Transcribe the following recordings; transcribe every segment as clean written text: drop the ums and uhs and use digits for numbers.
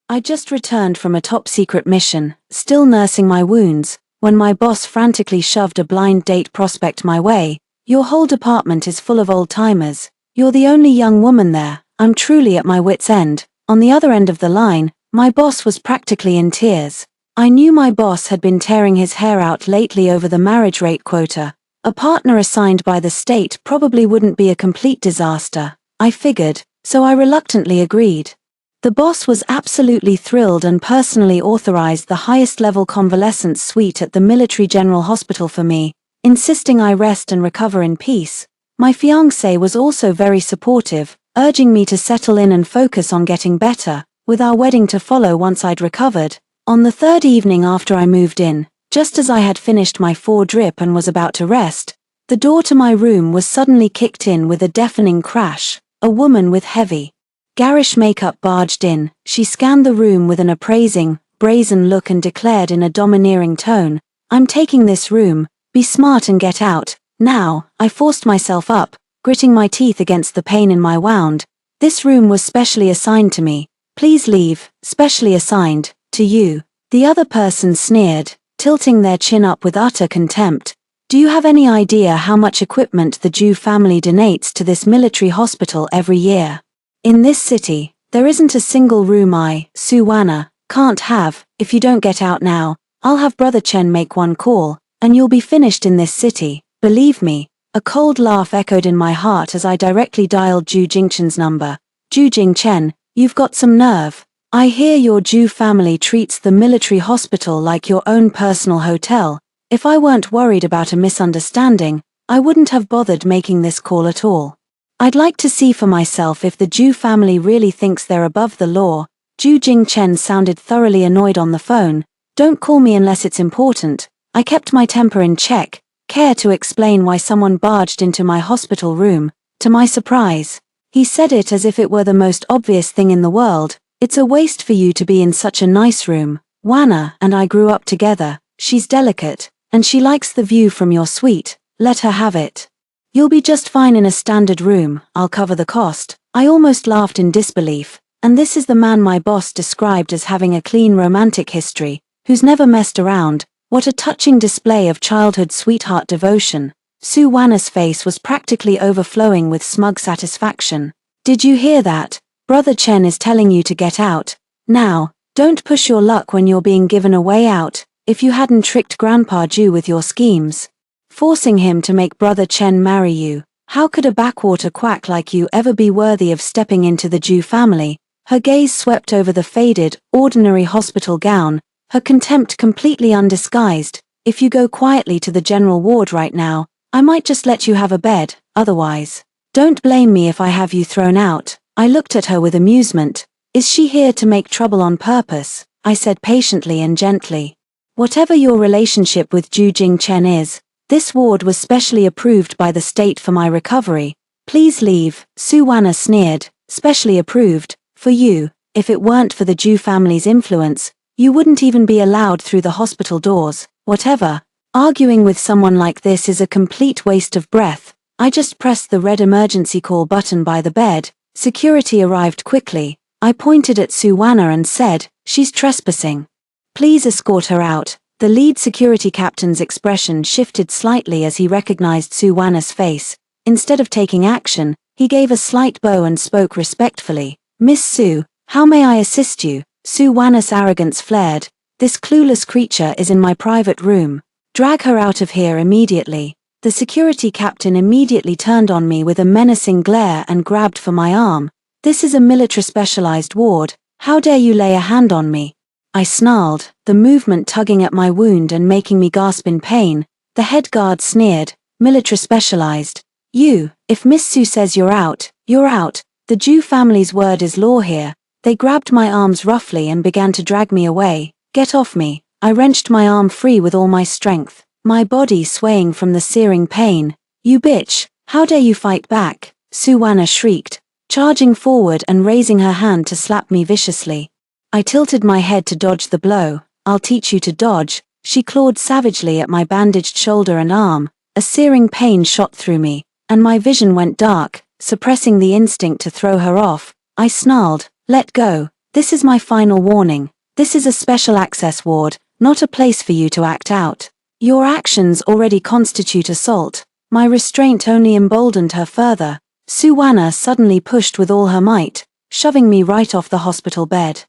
I just returned from a top-secret mission, still nursing my wounds, when my boss frantically shoved a blind date prospect my way. "Your whole department is full of old-timers. You're the only young woman there." I'm truly at my wit's end. On the other end of the line, my boss was practically in tears. I knew my boss had been tearing his hair out lately over the marriage rate quota. A partner assigned by the state probably wouldn't be a complete disaster, I figured, so I reluctantly agreed. The boss was absolutely thrilled and personally authorized the highest-level convalescent suite at the Military General Hospital for me, insisting I rest and recover in peace. My fiancé was also very supportive, urging me to settle in and focus on getting better, with our wedding to follow once I'd recovered. On the third evening after I moved in, just as I had finished my 4-drip and was about to rest, the door to my room was suddenly kicked in with a deafening crash. A woman with heavy, garish makeup barged in. She scanned the room with an appraising, brazen look and declared in a domineering tone, "I'm taking this room, be smart and get out, now." I forced myself up, gritting my teeth against the pain in my wound. "This room was specially assigned to me. Please leave, specially assigned, to you." The other person sneered, tilting their chin up with utter contempt. "Do you have any idea how much equipment the Jew family donates to this military hospital every year? In this city, there isn't a single room I, Suwana, can't have. If you don't get out now, I'll have Brother Chen make one call, and you'll be finished in this city, believe me." A cold laugh echoed in my heart as I directly dialed Ju Jingchen's number. "Ju Jingchen, you've got some nerve. I hear your Jew family treats the military hospital like your own personal hotel. If I weren't worried about a misunderstanding, I wouldn't have bothered making this call at all. I'd like to see for myself if the Jew family really thinks they're above the law." Ju Jingchen sounded thoroughly annoyed on the phone. "Don't call me unless it's important." I kept my temper in check. "Care to explain why someone barged into my hospital room?" To my surprise, he said it as if it were the most obvious thing in the world. "It's a waste for you to be in such a nice room. Wana and I grew up together. She's delicate, and she likes the view from your suite. Let her have it. You'll be just fine in a standard room, I'll cover the cost." I almost laughed in disbelief. And this is the man my boss described as having a clean romantic history, who's never messed around. What a touching display of childhood sweetheart devotion. Su Wana's face was practically overflowing with smug satisfaction. "Did you hear that? Brother Chen is telling you to get out. Now, don't push your luck when you're being given a way out. If you hadn't tricked Grandpa Ju with your schemes, forcing him to make Brother Chen marry you, how could a backwater quack like you ever be worthy of stepping into the Ju family?" Her gaze swept over the faded, ordinary hospital gown, her contempt completely undisguised. "If you go quietly to the general ward right now, I might just let you have a bed, otherwise, don't blame me if I have you thrown out." I looked at her with amusement. "Is she here to make trouble on purpose?" I said patiently and gently. "Whatever your relationship with Ju Jingchen is, this ward was specially approved by the state for my recovery. Please leave." Su Wana sneered. "Specially approved? For you? If it weren't for the Ju family's influence, you wouldn't even be allowed through the hospital doors. Whatever. Arguing with someone like this is a complete waste of breath." I just pressed the red emergency call button by the bed. Security arrived quickly. I pointed at Su Wana and said, "She's trespassing. Please escort her out." The lead security captain's expression shifted slightly as he recognized Su Wana's face. Instead of taking action, he gave a slight bow and spoke respectfully. "Miss Su, how may I assist you?" Su Wana's arrogance flared. "This clueless creature is in my private room. Drag her out of here immediately." The security captain immediately turned on me with a menacing glare and grabbed for my arm. "This is a military specialized ward. How dare you lay a hand on me?" I snarled, the movement tugging at my wound and making me gasp in pain. The head guard sneered. "Military specialized. If Miss Su says you're out, you're out. The Jew family's word is law here." They grabbed my arms roughly and began to drag me away. "Get off me." I wrenched my arm free with all my strength, my body swaying from the searing pain. "You bitch, how dare you fight back?" Su Wana shrieked, charging forward and raising her hand to slap me viciously. I tilted my head to dodge the blow. "I'll teach you to dodge." She clawed savagely at my bandaged shoulder and arm. A searing pain shot through me, and my vision went dark. Suppressing the instinct to throw her off, I snarled, "Let go." This is my final warning. This is a special access ward, not a place for you to act out. Your actions already constitute assault. My restraint only emboldened her further. Suwana suddenly pushed with all her might, shoving me right off the hospital bed.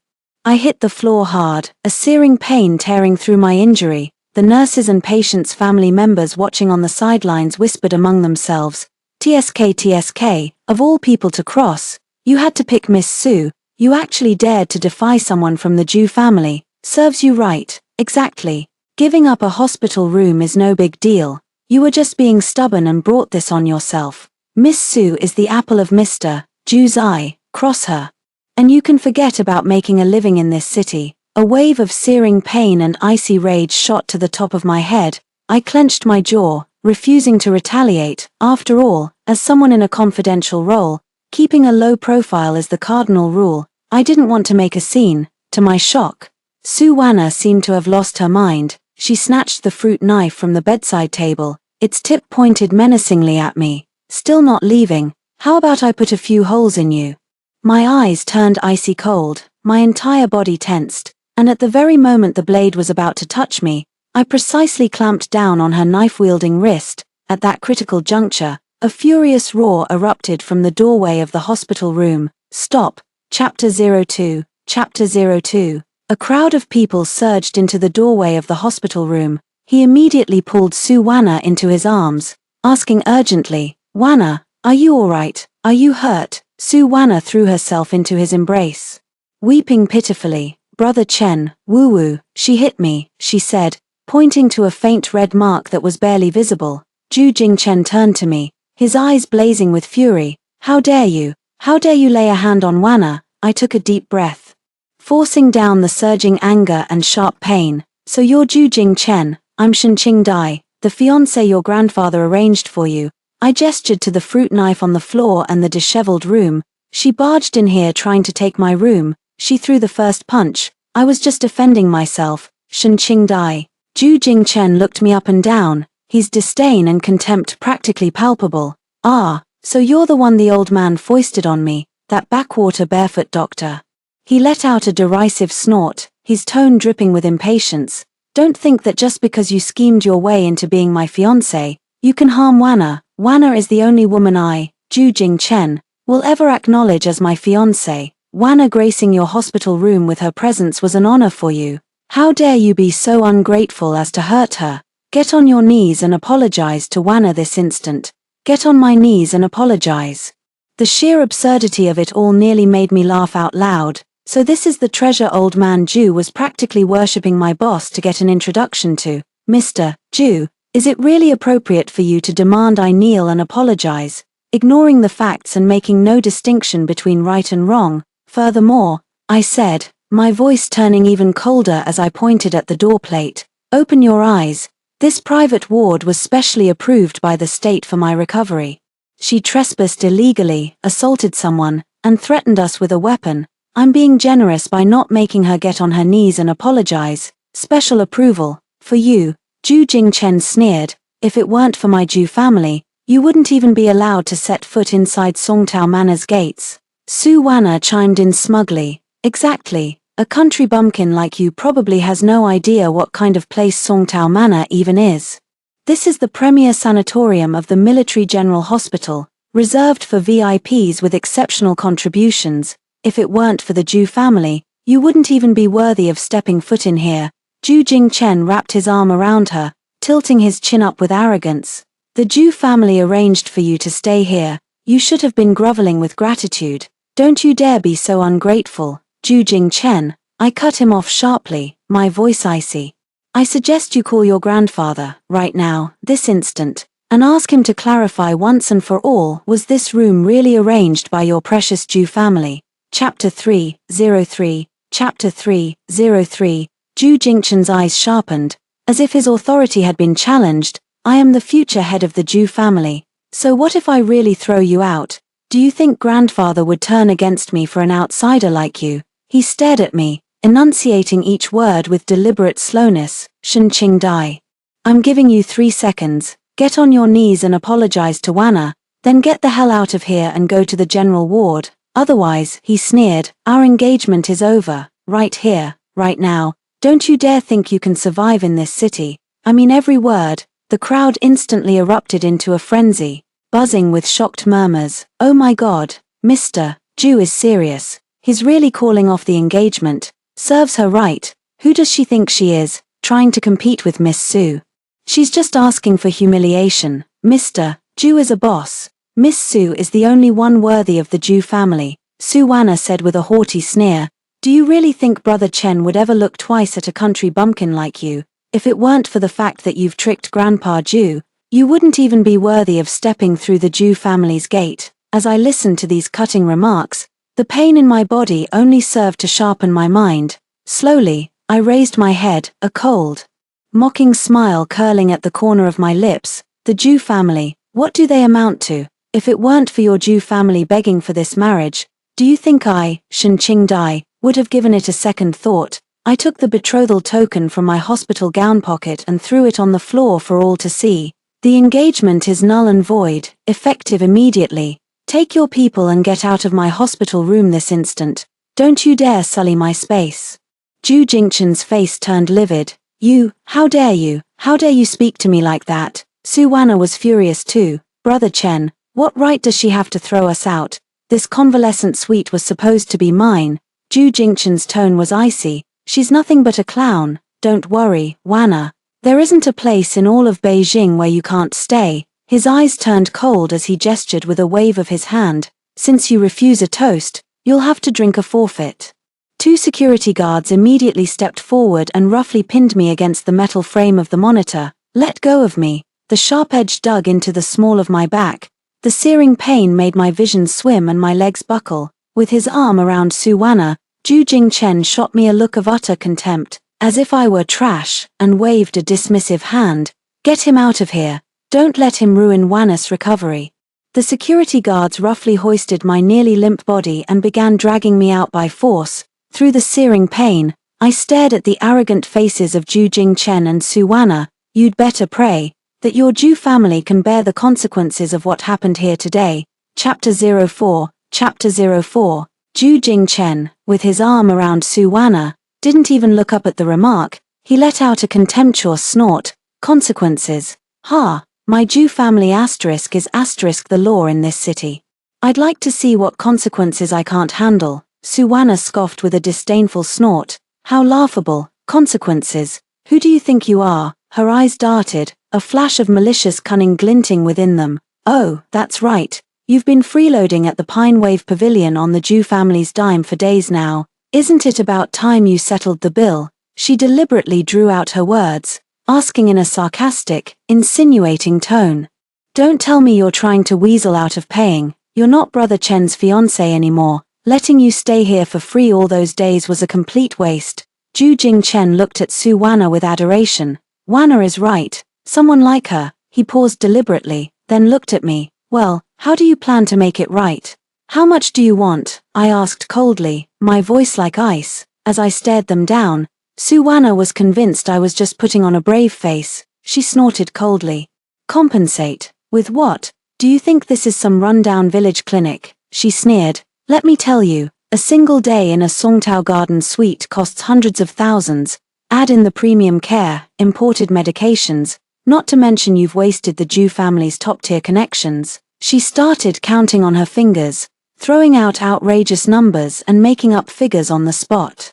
I hit the floor hard, a searing pain tearing through my injury. The nurses and patients' family members watching on the sidelines whispered among themselves, "TSK, TSK, of all people to cross, you had to pick Miss Sue. You actually dared to defy someone from the Jew family. Serves you right, exactly. Giving up a hospital room is no big deal. You were just being stubborn and brought this on yourself. Miss Sue is the apple of Mr. Jew's eye, cross her. And you can forget about making a living in this city." A wave of searing pain and icy rage shot to the top of my head. I clenched my jaw, refusing to retaliate. After all, as someone in a confidential role, keeping a low profile is the cardinal rule. I didn't want to make a scene. To my shock, Suwana seemed to have lost her mind. She snatched the fruit knife from the bedside table, its tip pointed menacingly at me. "Still not leaving? How about I put a few holes in you?" My eyes turned icy cold, my entire body tensed, and at the very moment the blade was about to touch me, I precisely clamped down on her knife-wielding wrist. At that critical juncture, a furious roar erupted from the doorway of the hospital room. "Stop! Chapter 02, Chapter 02. A crowd of people surged into the doorway of the hospital room. He immediately pulled Suwana into his arms, asking urgently, "Wana, are you alright? Are you hurt?" Suwana threw herself into his embrace. Weeping pitifully, "Brother Chen, woo-woo, she hit me," she said, pointing to a faint red mark that was barely visible. Ju Jingchen turned to me, his eyes blazing with fury. How dare you? How dare you lay a hand on Wana?" I took a deep breath, forcing down the surging anger and sharp pain. "So you're Ju Jingchen, I'm Shenqing Dai, the fiancé your grandfather arranged for you." I gestured to the fruit knife on the floor and the disheveled room. "She barged in here trying to take my room. She threw the first punch. I was just defending myself." Shenqing Dai. Ju Jingchen looked me up and down, his disdain and contempt practically palpable. "Ah, so you're the one the old man foisted on me, that backwater barefoot doctor." He let out a derisive snort, his tone dripping with impatience. "Don't think that just because you schemed your way into being my fiancé, you can harm Wana. Wana is the only woman I, Ju Jingchen, will ever acknowledge as my fiancé. Wana gracing your hospital room with her presence was an honor for you. How dare you be so ungrateful as to hurt her? Get on your knees and apologize to Wana this instant. Get on my knees and apologize." The sheer absurdity of it all nearly made me laugh out loud. So this is the treasure old man Ju was practically worshipping my boss to get an introduction to. "Mr. Ju, is it really appropriate for you to demand I kneel and apologize, ignoring the facts and making no distinction between right and wrong? Furthermore," I said, my voice turning even colder as I pointed at the door plate, "open your eyes. This private ward was specially approved by the state for my recovery. She trespassed illegally, assaulted someone, and threatened us with a weapon. I'm being generous by not making her get on her knees and apologize. Special approval, for you." Ju Jingchen sneered. "If it weren't for my Jew family, you wouldn't even be allowed to set foot inside Songtao Manor's gates." Suwana chimed in smugly. "Exactly, a country bumpkin like you probably has no idea what kind of place Songtao Manor even is. This is the premier sanatorium of the Military General Hospital, reserved for VIPs with exceptional contributions. If it weren't for the Jew family, you wouldn't even be worthy of stepping foot in here." Ju Jingchen wrapped his arm around her, tilting his chin up with arrogance. "The Jew family arranged for you to stay here. You should have been groveling with gratitude. Don't you dare be so ungrateful, Ju Jingchen." I cut him off sharply, my voice icy. "I suggest you call your grandfather, right now, this instant, and ask him to clarify once and for all, was this room really arranged by your precious Jew family?" Chapter 303, Chapter 303. Ju Jingchen's eyes sharpened, as if his authority had been challenged. "I am the future head of the Jew family. So what if I really throw you out? Do you think grandfather would turn against me for an outsider like you?" He stared at me, enunciating each word with deliberate slowness. "Shenqing Dai. I'm giving you 3 seconds. Get on your knees and apologize to Wana, then get the hell out of here and go to the general ward. Otherwise, he sneered, our engagement is over, right here, right now. Don't you dare think you can survive in this city. I mean every word. The crowd instantly erupted into a frenzy, buzzing with shocked murmurs. Oh my God, Mr. Jew is serious. He's really calling off the engagement. Serves her right. Who does she think she is, trying to compete with Miss Sue? She's just asking for humiliation. Mr. Jew is a boss. Miss Sue is the only one worthy of the Jew family, Sue Wanna said with a haughty sneer. Do you really think Brother Chen would ever look twice at a country bumpkin like you? If it weren't for the fact that you've tricked Grandpa Jew, you wouldn't even be worthy of stepping through the Jew family's gate. As I listened to these cutting remarks, the pain in my body only served to sharpen my mind. Slowly, I raised my head, a cold, mocking smile curling at the corner of my lips. The Jew family, what do they amount to? If it weren't for your Jew family begging for this marriage, do you think I, Shen Qingdai, would have given it a second thought? I took the betrothal token from my hospital gown pocket and threw it on the floor for all to see. The engagement is null and void, effective immediately. Take your people and get out of my hospital room this instant. Don't you dare sully my space. Zhu Jingchen's face turned livid. You, how dare you speak to me like that? Sue Wanna was furious too. Brother Chen, what right does she have to throw us out? This convalescent suite was supposed to be mine. Zhu Jingchen's tone was icy. She's nothing but a clown. Don't worry, Wanna. There isn't a place in all of Beijing where you can't stay. His eyes turned cold as he gestured with a wave of his hand. Since you refuse a toast, you'll have to drink a forfeit. Two security guards immediately stepped forward and roughly pinned me against the metal frame of the monitor. Let go of me. The sharp edge dug into the small of my back. The searing pain made my vision swim and my legs buckle. With his arm around Sue Wanna, Zhu Jingchen shot me a look of utter contempt, as if I were trash, and waved a dismissive hand. Get him out of here. Don't let him ruin Wanna's recovery. The security guards roughly hoisted my nearly limp body and began dragging me out by force. Through the searing pain, I stared at the arrogant faces of Zhu Jingchen and Sue Wanna. You'd better pray that your Jew family can bear the consequences of what happened here today. Chapter 04, Chapter 04. Zhu Jingchen, with his arm around Sue Wanna, didn't even look up at the remark. He let out a contemptuous snort. Consequences. Ha, my Jew family asterisk is asterisk the law in this city. I'd like to see what consequences I can't handle. Sue Wanna scoffed with a disdainful snort. How laughable. Consequences. Who do you think you are? Her eyes darted, a flash of malicious cunning glinting within them. Oh, that's right. You've been freeloading at the Pine Wave Pavilion on the Jew family's dime for days now. Isn't it about time you settled the bill? She deliberately drew out her words, asking in a sarcastic, insinuating tone. Don't tell me you're trying to weasel out of paying. You're not Brother Chen's fiancé anymore. Letting you stay here for free all those days was a complete waste. Zhu Jingchen looked at Sue Wanna with adoration. Wanna is right. Someone like her. He paused deliberately, then looked at me. Well, how do you plan to make it right? How much do you want? I asked coldly, my voice like ice. As I stared them down, Sue Wanna was convinced I was just putting on a brave face. She snorted coldly. Compensate? With what? Do you think this is some rundown village clinic? She sneered. Let me tell you, a single day in a Songtao Garden suite costs hundreds of thousands. Add in the premium care, imported medications, not to mention you've wasted the Jew family's top-tier connections. She started counting on her fingers, throwing out outrageous numbers and making up figures on the spot.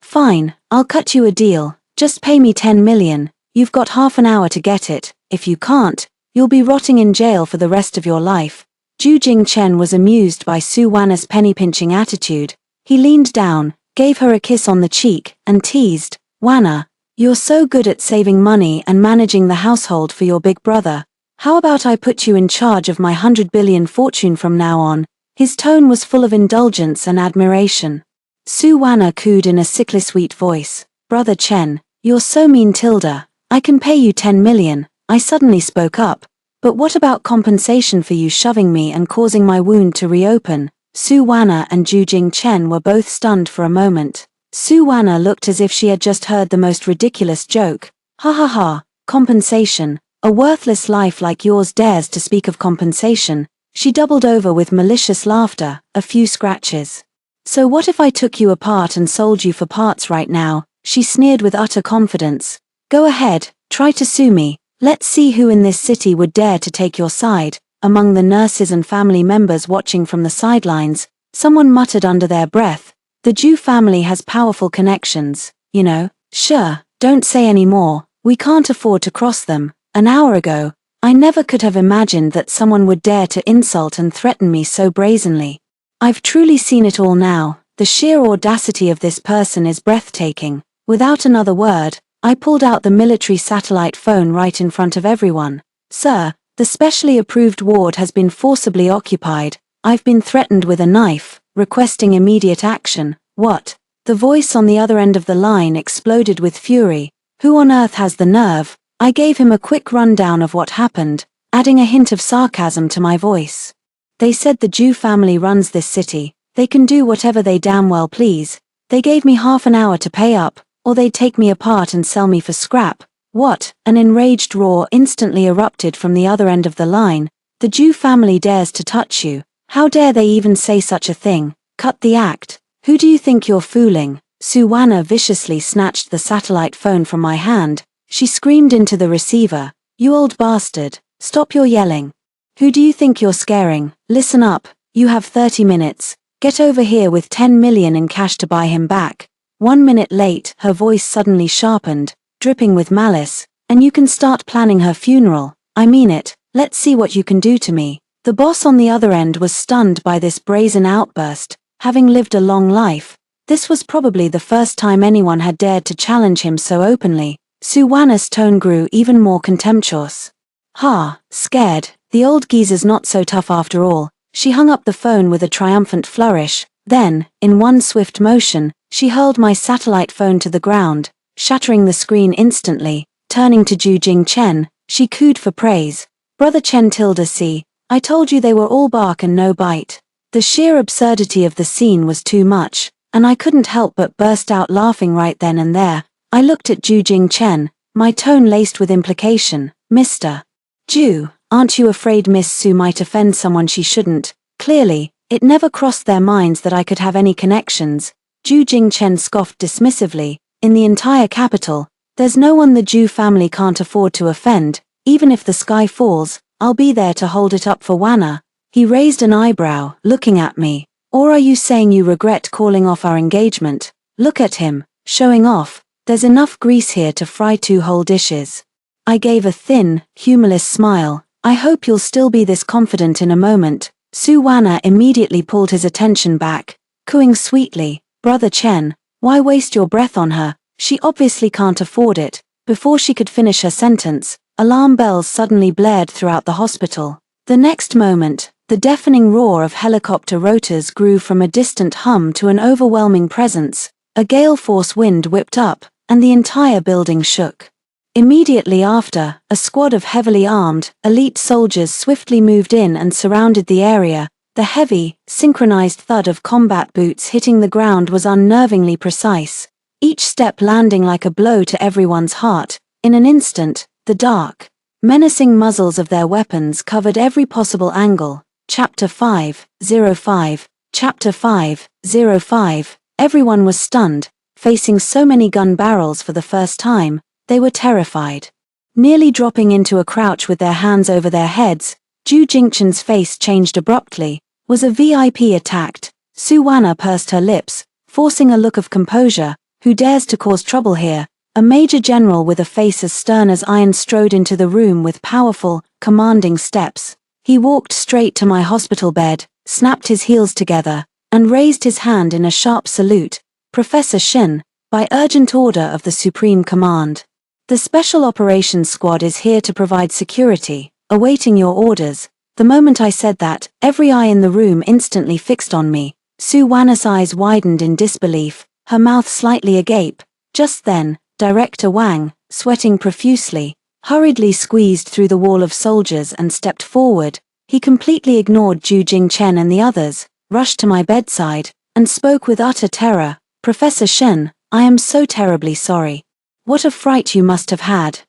Fine, I'll cut you a deal. Just pay me 10 million. You've got half an hour to get it. If you can't, you'll be rotting in jail for the rest of your life. Zhu Jingchen was amused by Sue Wanna's penny-pinching attitude. He leaned down, gave her a kiss on the cheek, and teased, Wanna, you're so good at saving money and managing the household for your big brother. How about I put you in charge of my 100 billion fortune from now on? His tone was full of indulgence and admiration. Sue Wanna cooed in a sickly sweet voice. Brother Chen, you're so mean Tilda. I can pay you 10 million. I suddenly spoke up. But what about compensation for you shoving me and causing my wound to reopen? Sue Wanna and Zhu Jingchen were both stunned for a moment. Sue Wanna looked as if she had just heard the most ridiculous joke. Ha ha ha, compensation. A worthless life like yours dares to speak of compensation. She doubled over with malicious laughter, a few scratches. So what if I took you apart and sold you for parts right now? She sneered with utter confidence. Go ahead, try to sue me. Let's see who in this city would dare to take your side. Among the nurses and family members watching from the sidelines, someone muttered under their breath, the Jew family has powerful connections, you know. Sure, don't say any more, we can't afford to cross them. An hour ago, I never could have imagined that someone would dare to insult and threaten me so brazenly. I've truly seen it all now. The sheer audacity of this person is breathtaking. Without another word, I pulled out the military satellite phone right in front of everyone. Sir, the specially approved ward has been forcibly occupied. I've been threatened with a knife, requesting immediate action. What? The voice on the other end of the line exploded with fury. Who on earth has the nerve? I gave him a quick rundown of what happened, adding a hint of sarcasm to my voice. They said the Jew family runs this city. They can do whatever they damn well please. They gave me half an hour to pay up, or they'd take me apart and sell me for scrap. What? An enraged roar instantly erupted from the other end of the line. The Jew family dares to touch you. How dare they even say such a thing? Cut the act. Who do you think you're fooling? Suwanna viciously snatched the satellite phone from my hand. She screamed into the receiver. You old bastard, stop your yelling. Who do you think you're scaring? Listen up, you have 30 minutes. Get over here with 10 million in cash to buy him back. 1 minute late, her voice suddenly sharpened, dripping with malice, and you can start planning her funeral. I mean it, let's see what you can do to me. The boss on the other end was stunned by this brazen outburst. Having lived a long life, this was probably the first time anyone had dared to challenge him so openly. Suwanna's tone grew even more contemptuous. Ha, scared, the old geezer's not so tough after all. She hung up the phone with a triumphant flourish. Then, in one swift motion, she hurled my satellite phone to the ground, shattering the screen instantly. Turning to Ju Jing Chen, she cooed for praise. Brother Chen tilde C, I told you they were all bark and no bite. The sheer absurdity of the scene was too much, and I couldn't help but burst out laughing right then and there. I looked at Ju Jing Chen, my tone laced with implication. Mr. Ju, aren't you afraid Miss Su might offend someone she shouldn't? Clearly, it never crossed their minds that I could have any connections. Ju Jing Chen scoffed dismissively. In the entire capital, there's no one the Ju family can't afford to offend. Even if the sky falls, I'll be there to hold it up for Wanna. He raised an eyebrow, looking at me. Or are you saying you regret calling off our engagement? Look at him, showing off. There's enough grease here to fry 2 whole dishes. I gave a thin, humorless smile. I hope you'll still be this confident in a moment. Suwanna immediately pulled his attention back, cooing sweetly. Brother Chen, why waste your breath on her? She obviously can't afford it. Before she could finish her sentence, alarm bells suddenly blared throughout the hospital. The next moment, the deafening roar of helicopter rotors grew from a distant hum to an overwhelming presence. A gale force wind whipped up, and the entire building shook. Immediately after, a squad of heavily armed, elite soldiers swiftly moved in and surrounded the area. The heavy, synchronized thud of combat boots hitting the ground was unnervingly precise, each step landing like a blow to everyone's heart. In an instant, the dark, menacing muzzles of their weapons covered every possible angle. Chapter 5:05. Chapter 5:05. Everyone was stunned, facing so many gun barrels for the first time. They were terrified. Nearly dropping into a crouch with their hands over their heads, Ju Jingchen's face changed abruptly. Was a VIP attacked? Suwanna pursed her lips, forcing a look of composure. Who dares to cause trouble here? A major general with a face as stern as iron strode into the room with powerful, commanding steps. He walked straight to my hospital bed, snapped his heels together, and raised his hand in a sharp salute. Professor Shen, by urgent order of the Supreme Command. The Special Operations Squad is here to provide security, awaiting your orders. The moment I said that, every eye in the room instantly fixed on me. Suwanna's eyes widened in disbelief, her mouth slightly agape. Just then, Director Wang, sweating profusely, hurriedly squeezed through the wall of soldiers and stepped forward. He completely ignored Ju Jingchen and the others, rushed to my bedside, and spoke with utter terror. Professor Shen, I am so terribly sorry. What a fright you must have had.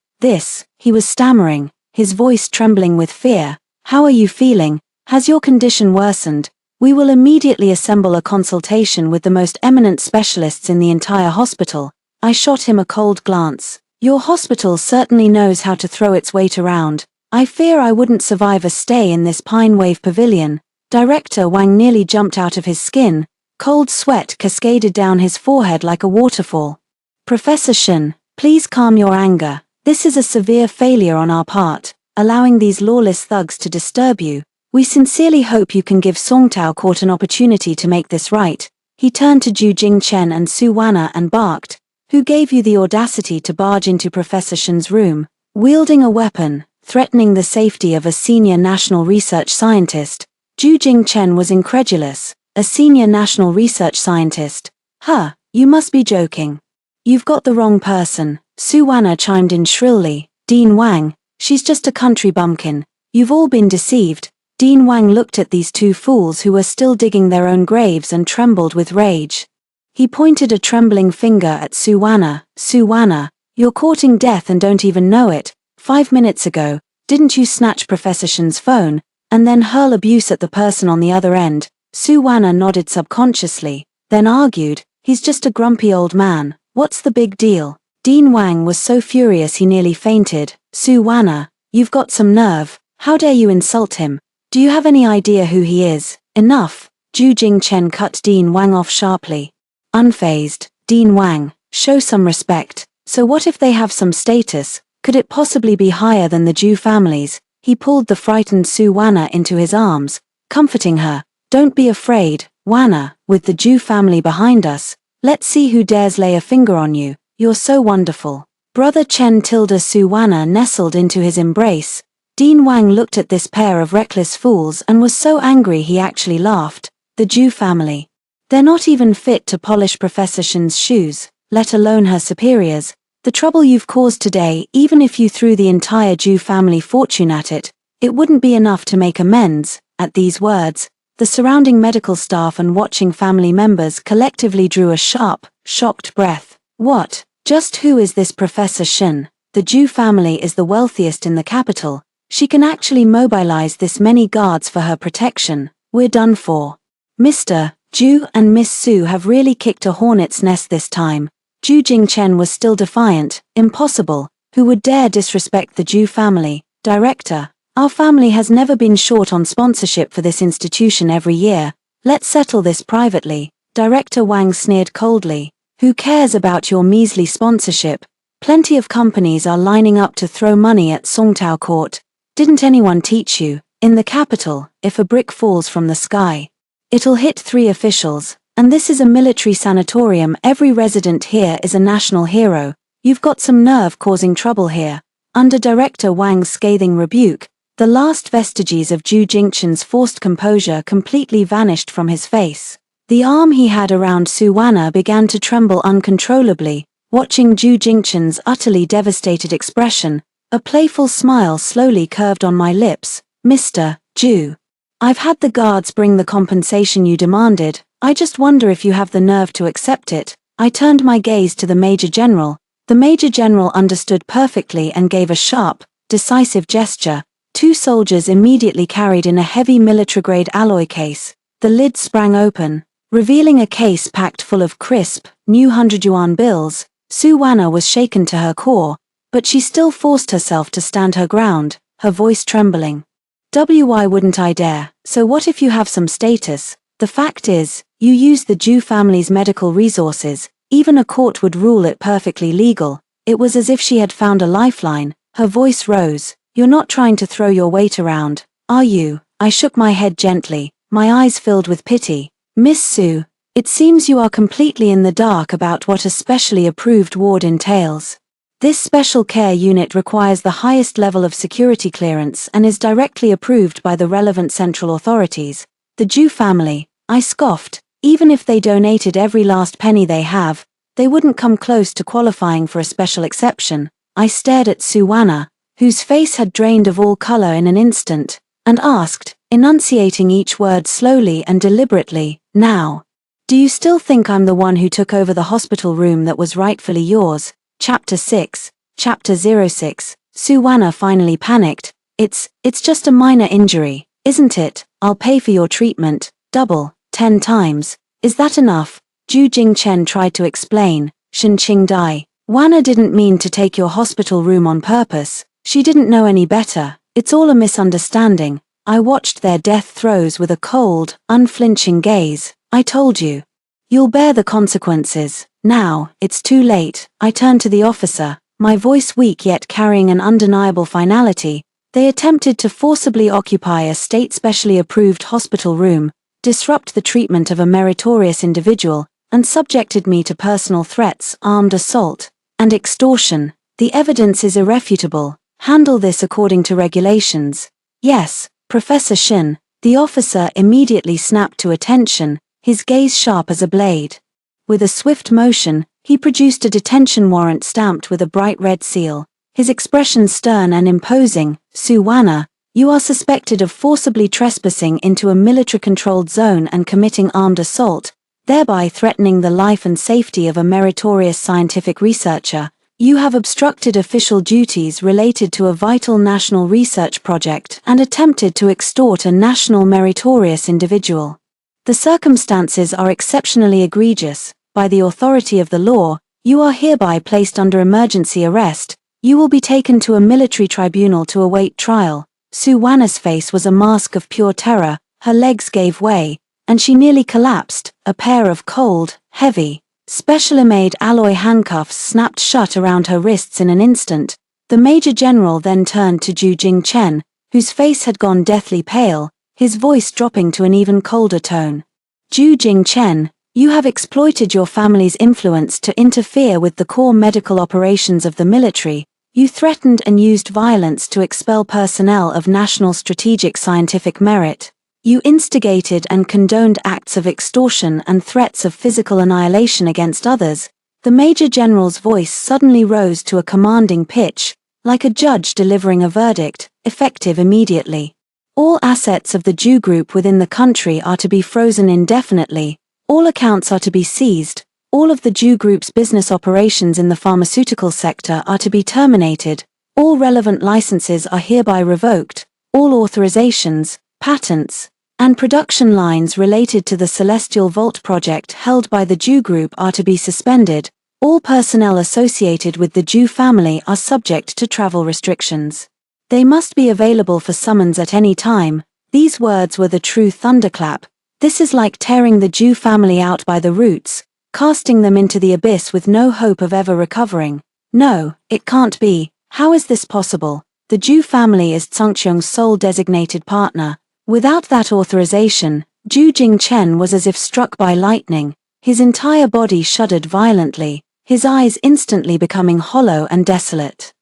He was stammering, his voice trembling with fear. How are you feeling? Has your condition worsened? We will immediately assemble a consultation with the most eminent specialists in the entire hospital. I shot him a cold glance. Your hospital certainly knows how to throw its weight around. I fear I wouldn't survive a stay in this Pine Wave Pavilion. Director Wang nearly jumped out of his skin. Cold sweat cascaded down his forehead like a waterfall. Professor Shen, please calm your anger. This is a severe failure on our part, allowing these lawless thugs to disturb you. We sincerely hope you can give Songtao Court an opportunity to make this right. He turned to Zhu Jingchen and Su Wanna and barked. Who gave you the audacity to barge into Professor Shen's room, wielding a weapon, threatening the safety of a senior national research scientist? Zhu Jingchen was incredulous. A senior national research scientist? Huh, you must be joking. You've got the wrong person, Su Wanna chimed in shrilly. Dean Wang, she's just a country bumpkin. You've all been deceived. Dean Wang looked at these two fools who were still digging their own graves and trembled with rage. He pointed a trembling finger at Su Wanna. Su Wanna, you're courting death and don't even know it. 5 minutes ago, didn't you snatch Professor Shen's phone, and then hurl abuse at the person on the other end? Su Wanna nodded subconsciously, then argued, he's just a grumpy old man, what's the big deal? Dean Wang was so furious he nearly fainted. Su Wanna, you've got some nerve, how dare you insult him? Do you have any idea who he is? Enough. Zhu Jingchen cut Dean Wang off sharply. Unfazed, Dean Wang, show some respect. So what if they have some status? Could it possibly be higher than the Zhu families? He pulled the frightened Su Wanna into his arms, comforting her. Don't be afraid, Wanna, with the Zhu family behind us. Let's see who dares lay a finger on you. You're so wonderful. Brother Chen tilde Su Wanna nestled into his embrace. Dean Wang looked at this pair of reckless fools and was so angry he actually laughed. The Zhu family. They're not even fit to polish Professor Shen's shoes, let alone her superiors. The trouble you've caused today, even if you threw the entire Zhu family fortune at it, it wouldn't be enough to make amends. At these words, the surrounding medical staff and watching family members collectively drew a sharp, shocked breath. What? Just who is this Professor Shen? The Zhu family is the wealthiest in the capital. She can actually mobilize this many guards for her protection. We're done for. Mr. Zhu and Miss Su have really kicked a hornet's nest this time. Zhu Jingchen was still defiant. Impossible. Who would dare disrespect the Zhu family? Director, our family has never been short on sponsorship for this institution every year. Let's settle this privately. Director Wang sneered coldly. Who cares about your measly sponsorship? Plenty of companies are lining up to throw money at Songtao Court. Didn't anyone teach you? In the capital, if a brick falls from the sky, it'll hit 3 officials, and this is a military sanatorium. Every resident here is a national hero. You've got some nerve causing trouble here. Under Director Wang's scathing rebuke, the last vestiges of Zhu Jingchen's forced composure completely vanished from his face. The arm he had around Su Wanna began to tremble uncontrollably. Watching Zhu Jingchen's utterly devastated expression, a playful smile slowly curved on my lips. Mr. Zhu, I've had the guards bring the compensation you demanded. I just wonder if you have the nerve to accept it. I turned my gaze to the Major General. The Major General understood perfectly and gave a sharp, decisive gesture. 2 soldiers immediately carried in a heavy military-grade alloy case. The lid sprang open, revealing a case packed full of crisp, new 100-yuan bills. Su Wanna was shaken to her core, but she still forced herself to stand her ground, her voice trembling. Why wouldn't I dare? So what if you have some status? The fact is, you use the Zhu family's medical resources. Even a court would rule it perfectly legal. It was as if she had found a lifeline. Her voice rose. You're not trying to throw your weight around, are you? I shook my head gently, my eyes filled with pity. Miss Su, it seems you are completely in the dark about what a specially approved ward entails. This special care unit requires the highest level of security clearance and is directly approved by the relevant central authorities. The Zhu family, I scoffed. Even if they donated every last penny they have, they wouldn't come close to qualifying for a special exception. I stared at Su Wanna, whose face had drained of all color in an instant, and asked, enunciating each word slowly and deliberately, now, do you still think I'm the one who took over the hospital room that was rightfully yours? Chapter 6, Chapter 06. Su Wanna finally panicked. It's just a minor injury, isn't it? I'll pay for your treatment, double, 10 times. Is that enough? Zhu Jingchen tried to explain. Shen Qingdai. Wana didn't mean to take your hospital room on purpose. She didn't know any better. It's all a misunderstanding. I watched their death throes with a cold, unflinching gaze. I told you. You'll bear the consequences. Now, it's too late. I turned to the officer, my voice weak yet carrying an undeniable finality. They attempted to forcibly occupy a state specially approved hospital room, disrupt the treatment of a meritorious individual, and subjected me to personal threats, armed assault, and extortion. The evidence is irrefutable. Handle this according to regulations. Yes, Professor Shin. The officer immediately snapped to attention, his gaze sharp as a blade. With a swift motion, he produced a detention warrant stamped with a bright red seal, his expression stern and imposing. Su Wana, you are suspected of forcibly trespassing into a military-controlled zone and committing armed assault, thereby threatening the life and safety of a meritorious scientific researcher. You have obstructed official duties related to a vital national research project and attempted to extort a national meritorious individual. The circumstances are exceptionally egregious. By the authority of the law, you are hereby placed under emergency arrest. You will be taken to a military tribunal to await trial. Su Wana's face was a mask of pure terror, her legs gave way, and she nearly collapsed. A pair of cold, heavy, specially-made alloy handcuffs snapped shut around her wrists in an instant. The Major General then turned to Zhu Jingchen, whose face had gone deathly pale, his voice dropping to an even colder tone. Zhu Jingchen, you have exploited your family's influence to interfere with the core medical operations of the military. You threatened and used violence to expel personnel of national strategic scientific merit. You instigated and condoned acts of extortion and threats of physical annihilation against others. The Major General's voice suddenly rose to a commanding pitch, like a judge delivering a verdict, effective immediately. All assets of the Zhu Group within the country are to be frozen indefinitely. All accounts are to be seized. All of the Zhu Group's business operations in the pharmaceutical sector are to be terminated. All relevant licenses are hereby revoked. All authorizations, patents, and production lines related to the Celestial Vault project held by the Zhu Group are to be suspended. All personnel associated with the Zhu family are subject to travel restrictions. They must be available for summons at any time. These words were the true thunderclap. This is like tearing the Zhu family out by the roots, casting them into the abyss with no hope of ever recovering. No, it can't be. How is this possible? The Zhu family is Tsungkyung's sole designated partner. Without that authorization, Zhu Jingchen was as if struck by lightning. His entire body shuddered violently, his eyes instantly becoming hollow and desolate.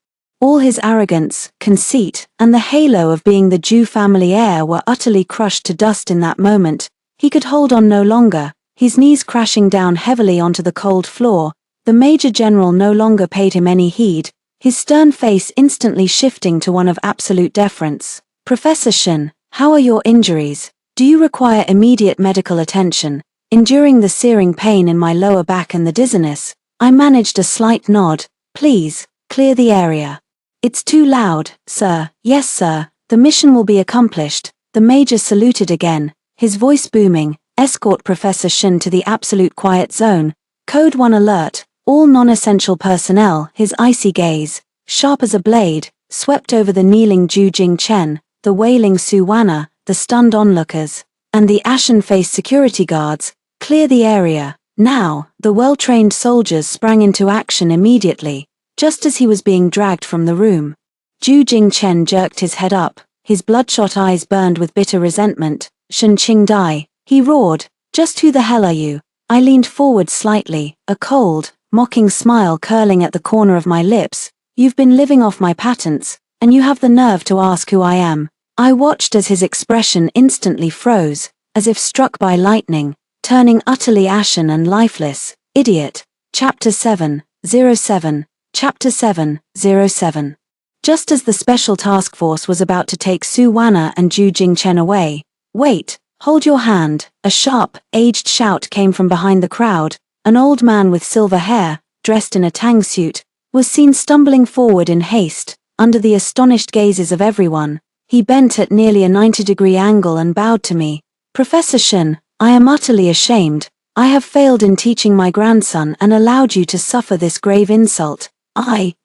All his arrogance, conceit, and the halo of being the Zhu family heir were utterly crushed to dust in that moment. He could hold on no longer, his knees crashing down heavily onto the cold floor. The Major General no longer paid him any heed, his stern face instantly shifting to one of absolute deference. Professor Shin, how are your injuries? Do you require immediate medical attention? Enduring the searing pain in my lower back and the dizziness, I managed a slight nod. Please, clear the area. It's too loud, sir. Yes, sir. The mission will be accomplished. The Major saluted again, his voice booming. Escort Professor Shin to the absolute quiet zone. Code 1 alert. All non-essential personnel. His icy gaze, sharp as a blade, swept over the kneeling Zhu Jingchen, the wailing Su Wana, the stunned onlookers, and the ashen-faced security guards. Clear the area. Now, the well-trained soldiers sprang into action immediately, just as he was being dragged from the room. Zhu Jingchen jerked his head up, his bloodshot eyes burned with bitter resentment. Shen Qingdai, he roared, just who the hell are you? I leaned forward slightly, a cold, mocking smile curling at the corner of my lips. You've been living off my patents, and you have the nerve to ask who I am. I watched as his expression instantly froze, as if struck by lightning, turning utterly ashen and lifeless. Idiot. Chapter 7:07. Chapter 7:07. Just as the Special Task Force was about to take Su Wana and Zhu Jingchen away, "Wait, hold your hand," a sharp, aged shout came from behind the crowd. An old man with silver hair, dressed in a tang suit, was seen stumbling forward in haste, under the astonished gazes of everyone. He bent at nearly a 90-degree angle and bowed to me. Professor Shin, I am utterly ashamed. I have failed in teaching my grandson and allowed you to suffer this grave insult.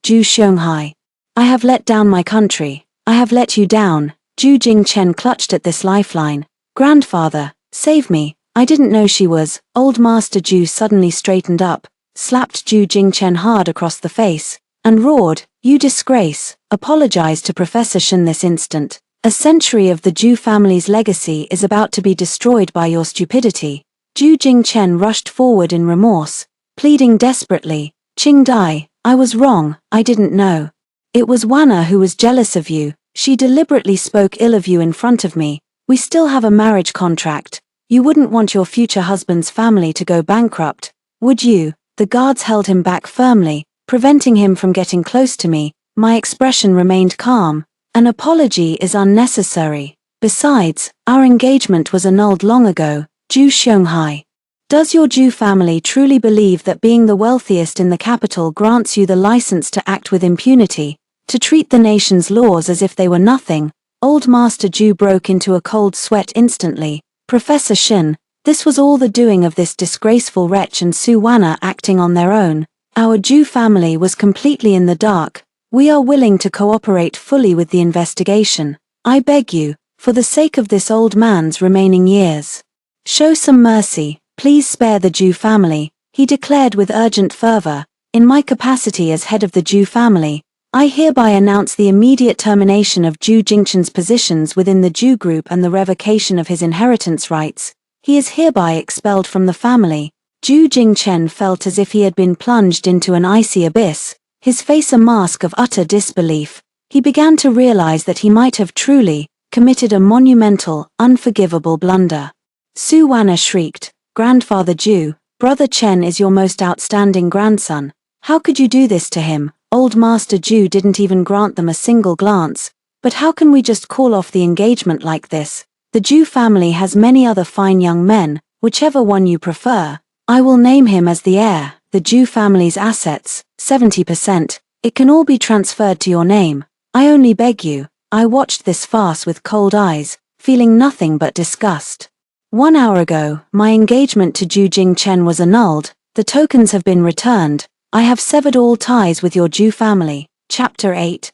Ju Xianghai. I have let down my country. I have let you down. Ju Jingchen clutched at this lifeline. Grandfather, save me. I didn't know she was. Old Master Ju suddenly straightened up, slapped Ju Jingchen hard across the face, and roared, "You disgrace! Apologize to Professor Shin this instant. A century of the Ju family's legacy is about to be destroyed by your stupidity." Ju Jingchen rushed forward in remorse, pleading desperately, "Qing Dai, I was wrong, I didn't know. It was Wana who was jealous of you. She deliberately spoke ill of you in front of me. We still have a marriage contract. You wouldn't want your future husband's family to go bankrupt, would you?" The guards held him back firmly, preventing him from getting close to me. My expression remained calm. "An apology is unnecessary. Besides, our engagement was annulled long ago, Ju Xianghai. Does your Ju family truly believe that being the wealthiest in the capital grants you the license to act with impunity, to treat the nation's laws as if they were nothing?" Old Master Ju broke into a cold sweat instantly. "Professor Shin, this was all the doing of this disgraceful wretch and Su Wana acting on their own. Our Ju family was completely in the dark. We are willing to cooperate fully with the investigation. I beg you, for the sake of this old man's remaining years, show some mercy, please spare the Ju family," he declared with urgent fervor. "In my capacity as head of the Ju family, I hereby announce the immediate termination of Ju Jingchen's positions within the Ju group and the revocation of his inheritance rights. He is hereby expelled from the family." Ju Jingchen felt as if he had been plunged into an icy abyss, his face a mask of utter disbelief. He began to realize that he might have truly committed a monumental, unforgivable blunder. Su Wana shrieked, "Grandfather Ju, Brother Chen is your most outstanding grandson. How could you do this to him?" Old Master Ju didn't even grant them a single glance. "But how can we just call off the engagement like this? The Ju family has many other fine young men, whichever one you prefer. I will name him as the heir. The Ju family's assets, 70%, it can all be transferred to your name. I only beg you." I watched this farce with cold eyes, feeling nothing but disgust. 1 hour ago, my engagement to Ju Jingchen was annulled. The tokens have been returned. I have severed all ties with your Ju family. Chapter 8.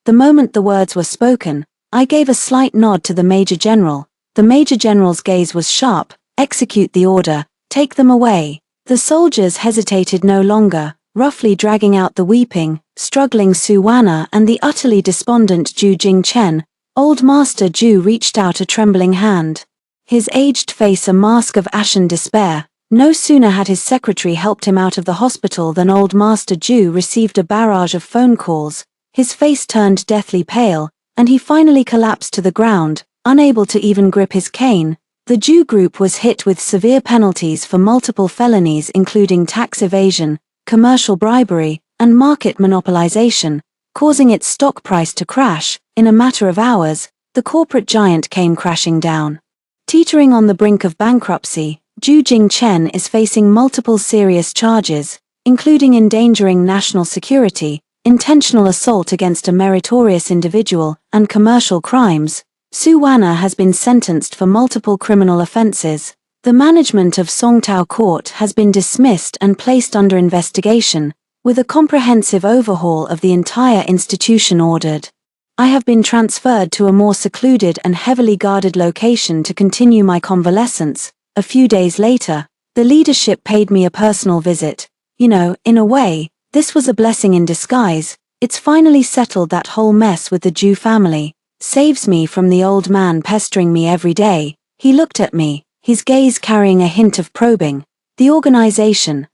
The moment the words were spoken, I gave a slight nod to the Major General. The Major General's gaze was sharp. "Execute the order. Take them away." The soldiers hesitated no longer, roughly dragging out the weeping, struggling Su Wana and the utterly despondent Ju Jingchen. Old Master Ju reached out a trembling hand, his aged face a mask of ashen despair. No sooner had his secretary helped him out of the hospital than Old Master Ju received a barrage of phone calls. His face turned deathly pale, and he finally collapsed to the ground, unable to even grip his cane. The Ju group was hit with severe penalties for multiple felonies including tax evasion, commercial bribery, and market monopolization, causing its stock price to crash. In a matter of hours, the corporate giant came crashing down. Teetering on the brink of bankruptcy, Ju Jingchen is facing multiple serious charges, including endangering national security, intentional assault against a meritorious individual, and commercial crimes. Su Wana has been sentenced for multiple criminal offenses. The management of Songtao Court has been dismissed and placed under investigation, with a comprehensive overhaul of the entire institution ordered. I have been transferred to a more secluded and heavily guarded location to continue my convalescence. A few days later, the leadership paid me a personal visit. In a way, this was a blessing in disguise. It's finally settled that whole mess with the Ju family. Saves me from the old man pestering me every day. He looked at me, his gaze carrying a hint of probing. "The organization,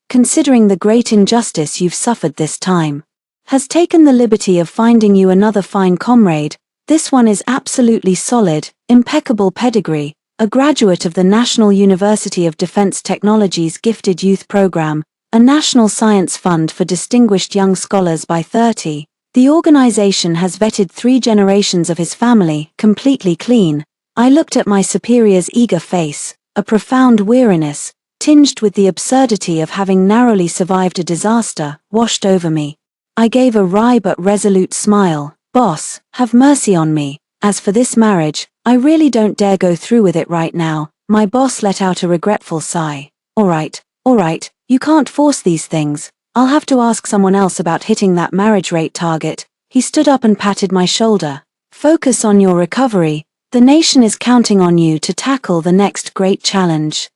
considering the great injustice you've suffered this time, has taken the liberty of finding you another fine comrade. This one is absolutely solid, impeccable pedigree, a graduate of the National University of Defense Technology's Gifted Youth Program, a National Science Fund for Distinguished Young Scholars by 30. The organization has vetted 3 generations of his family, completely clean." I looked at my superior's eager face, a profound weariness, tinged with the absurdity of having narrowly survived a disaster, washed over me. I gave a wry but resolute smile. Boss, have mercy on me. As for this marriage, I really don't dare go through with it right now. My boss let out a regretful sigh. Alright, you can't force these things. I'll have to ask someone else about hitting that marriage rate target. He stood up and patted my shoulder. Focus on your recovery. The nation is counting on you to tackle the next great challenge.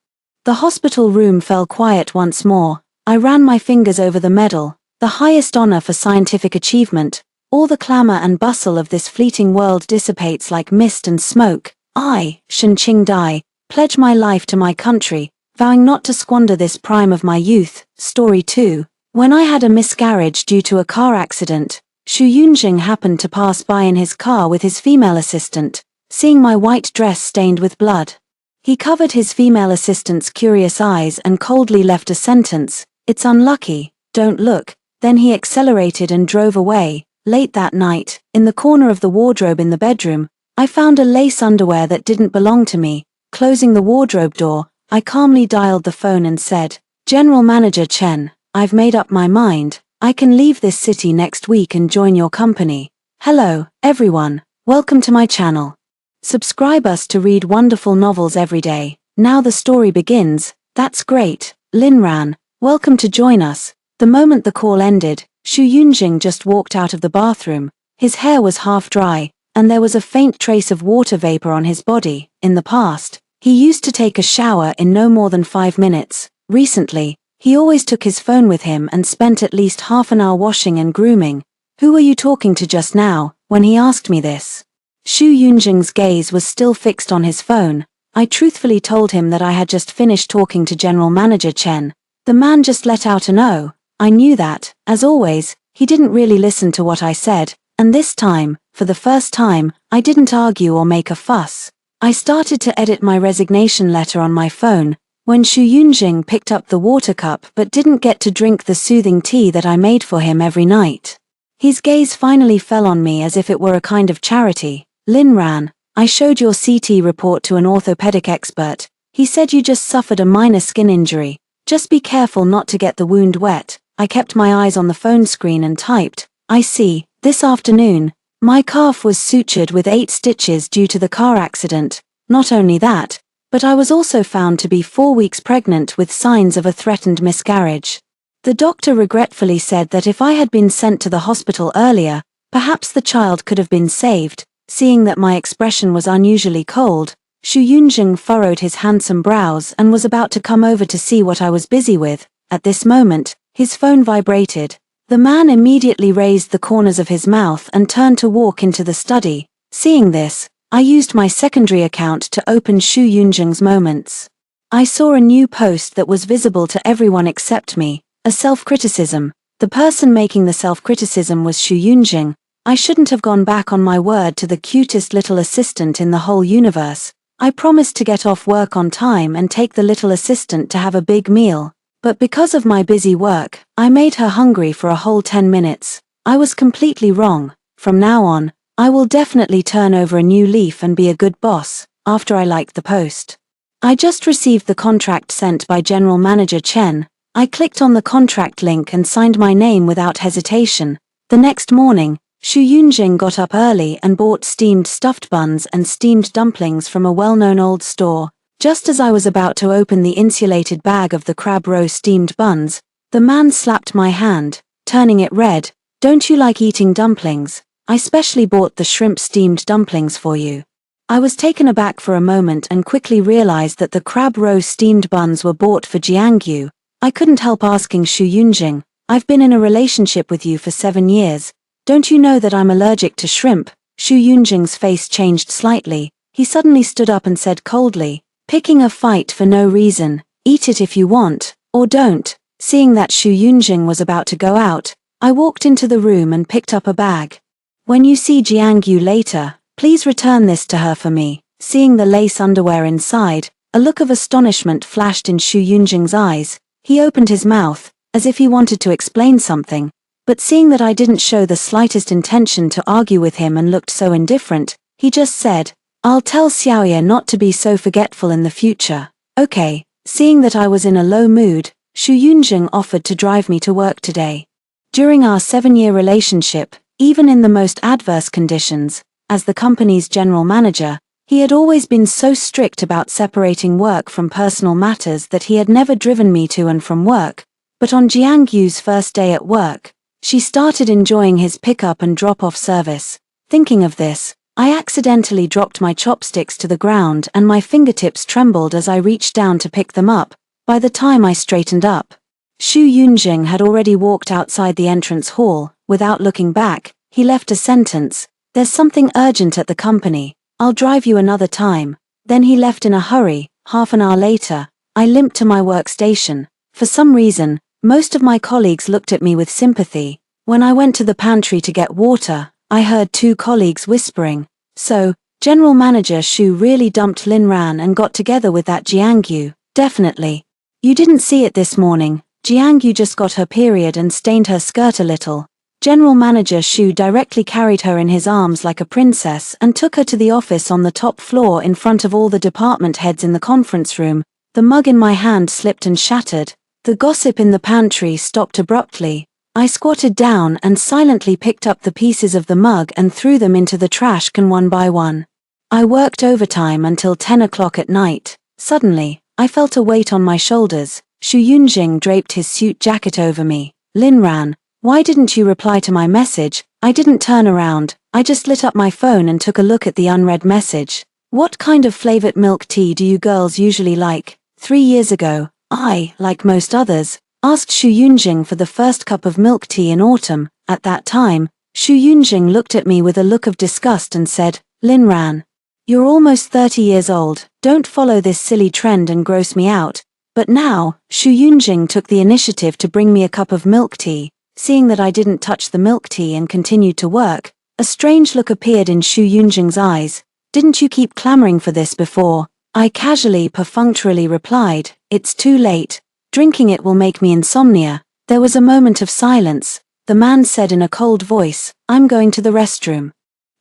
The hospital room fell quiet once more. I ran my fingers over the medal, the highest honor for scientific achievement. All the clamor and bustle of this fleeting world dissipates like mist and smoke. I, Shen Qing Dai, pledge my life to my country, vowing not to squander this prime of my youth. Story 2. When I had a miscarriage due to a car accident, Xu Yunjing happened to pass by in his car with his female assistant, seeing my white dress stained with blood. He covered his female assistant's curious eyes and coldly left a sentence, "It's unlucky, don't look." Then he accelerated and drove away. Late that night, in the corner of the wardrobe in the bedroom, I found a lace underwear that didn't belong to me. Closing the wardrobe door, I calmly dialed the phone and said, "General Manager Chen, I've made up my mind. I can leave this city next week and join your company. Hello, everyone. Welcome to my channel. Subscribe us to read wonderful novels every day. Now the story begins." "That's great, Linran. Welcome to join us." The moment the call ended, Xu Yunjing just walked out of the bathroom. His hair was half dry, and there was a faint trace of water vapor on his body. In the past, he used to take a shower in no more than 5 minutes. Recently, he always took his phone with him and spent at least half an hour washing and grooming. "Who were you talking to just now?" when he asked me this. Xu Yunjing's gaze was still fixed on his phone. I truthfully told him that I had just finished talking to General Manager Chen. The man just let out an "oh." I knew that, as always, he didn't really listen to what I said, and this time, for the first time, I didn't argue or make a fuss. I started to edit my resignation letter on my phone, when Xu Yunjing picked up the water cup but didn't get to drink the soothing tea that I made for him every night. His gaze finally fell on me as if it were a kind of charity. "Linran, I showed your CT report to an orthopedic expert. He said you just suffered a minor skin injury. Just be careful not to get the wound wet." I kept my eyes on the phone screen and typed, "I see, this afternoon, my calf was sutured with 8 stitches due to the car accident. Not only that, but I was also found to be 4 weeks pregnant with signs of a threatened miscarriage." The doctor regretfully said that if I had been sent to the hospital earlier, perhaps the child could have been saved. Seeing that my expression was unusually cold, Xu Yunjing furrowed his handsome brows and was about to come over to see what I was busy with. At this moment, his phone vibrated. The man immediately raised the corners of his mouth and turned to walk into the study. Seeing this, I used my secondary account to open Xu Yunjing's Moments. I saw a new post that was visible to everyone except me, a self-criticism. The person making the self-criticism was Xu Yunjing. I shouldn't have gone back on my word to the cutest little assistant in the whole universe. I promised to get off work on time and take the little assistant to have a big meal. But because of my busy work, I made her hungry for a whole 10 minutes. I was completely wrong. From now on, I will definitely turn over a new leaf and be a good boss. After I liked the post, I just received the contract sent by General Manager Chen. I clicked on the contract link and signed my name without hesitation. The next morning, Xu Yunjing got up early and bought steamed stuffed buns and steamed dumplings from a well-known old store. Just as I was about to open the insulated bag of the crab roe steamed buns, the man slapped my hand, turning it red. "Don't you like eating dumplings? I specially bought the shrimp steamed dumplings for you." I was taken aback for a moment and quickly realized that the crab roe steamed buns were bought for Jiangyu. I couldn't help asking Xu Yunjing, "I've been in a relationship with you for 7 years. Don't you know that I'm allergic to shrimp?" Xu Yunjing's face changed slightly. He suddenly stood up and said coldly, "Picking a fight for no reason. Eat it if you want, or don't." Seeing that Xu Yunjing was about to go out, I walked into the room and picked up a bag. "When you see Jiangyu later, please return this to her for me." Seeing the lace underwear inside, a look of astonishment flashed in Xu Yunjing's eyes. He opened his mouth, as if he wanted to explain something, but seeing that I didn't show the slightest intention to argue with him and looked so indifferent, he just said, "I'll tell Xiaoye not to be so forgetful in the future." "Okay." Seeing that I was in a low mood, Xu Yunjing offered to drive me to work today. During our 7-year relationship, Even in the most adverse conditions, as the company's general manager, he had always been so strict about separating work from personal matters that he had never driven me to and from work. But on Jiang-Yu's first day at work, she started enjoying his pick-up and drop-off service. Thinking of this, I accidentally dropped my chopsticks to the ground and my fingertips trembled as I reached down to pick them up. By the time I straightened up, Xu Yunjing had already walked outside the entrance hall. Without looking back, he left a sentence, "There's something urgent at the company. I'll drive you another time." Then he left in a hurry. Half an hour later, I limped to my workstation. For some reason, most of my colleagues looked at me with sympathy. When I went to the pantry to get water, I heard two colleagues whispering, "So, General Manager Xu really dumped Lin Ran and got together with that Jiangyu." "Definitely. You didn't see it this morning. Jiangyu just got her period and stained her skirt a little." General Manager Xu directly carried her in his arms like a princess and took her to the office on the top floor in front of all the department heads in the conference room. The mug in my hand slipped and shattered. The gossip in the pantry stopped abruptly. I squatted down and silently picked up the pieces of the mug and threw them into the trash can one by one. I worked overtime until 10 o'clock at night. Suddenly, I felt a weight on my shoulders. Xu Yunjing draped his suit jacket over me. "Lin Ran, why didn't you reply to my message?" I didn't turn around. I just lit up my phone and took a look at the unread message. "What kind of flavored milk tea do you girls usually like?" 3 years ago, I, like most others, asked Xu Yunjing for the first cup of milk tea in autumn. At that time, Xu Yunjing looked at me with a look of disgust and said, "Lin Ran, you're almost 30 years old, don't follow this silly trend and gross me out." But now, Xu Yunjing took the initiative to bring me a cup of milk tea. Seeing that I didn't touch the milk tea and continued to work, a strange look appeared in Xu Yunjing's eyes. "Didn't you keep clamoring for this before?" I casually, perfunctorily replied, "It's too late. Drinking it will make me insomnia." There was a moment of silence. The man said in a cold voice, "I'm going to the restroom.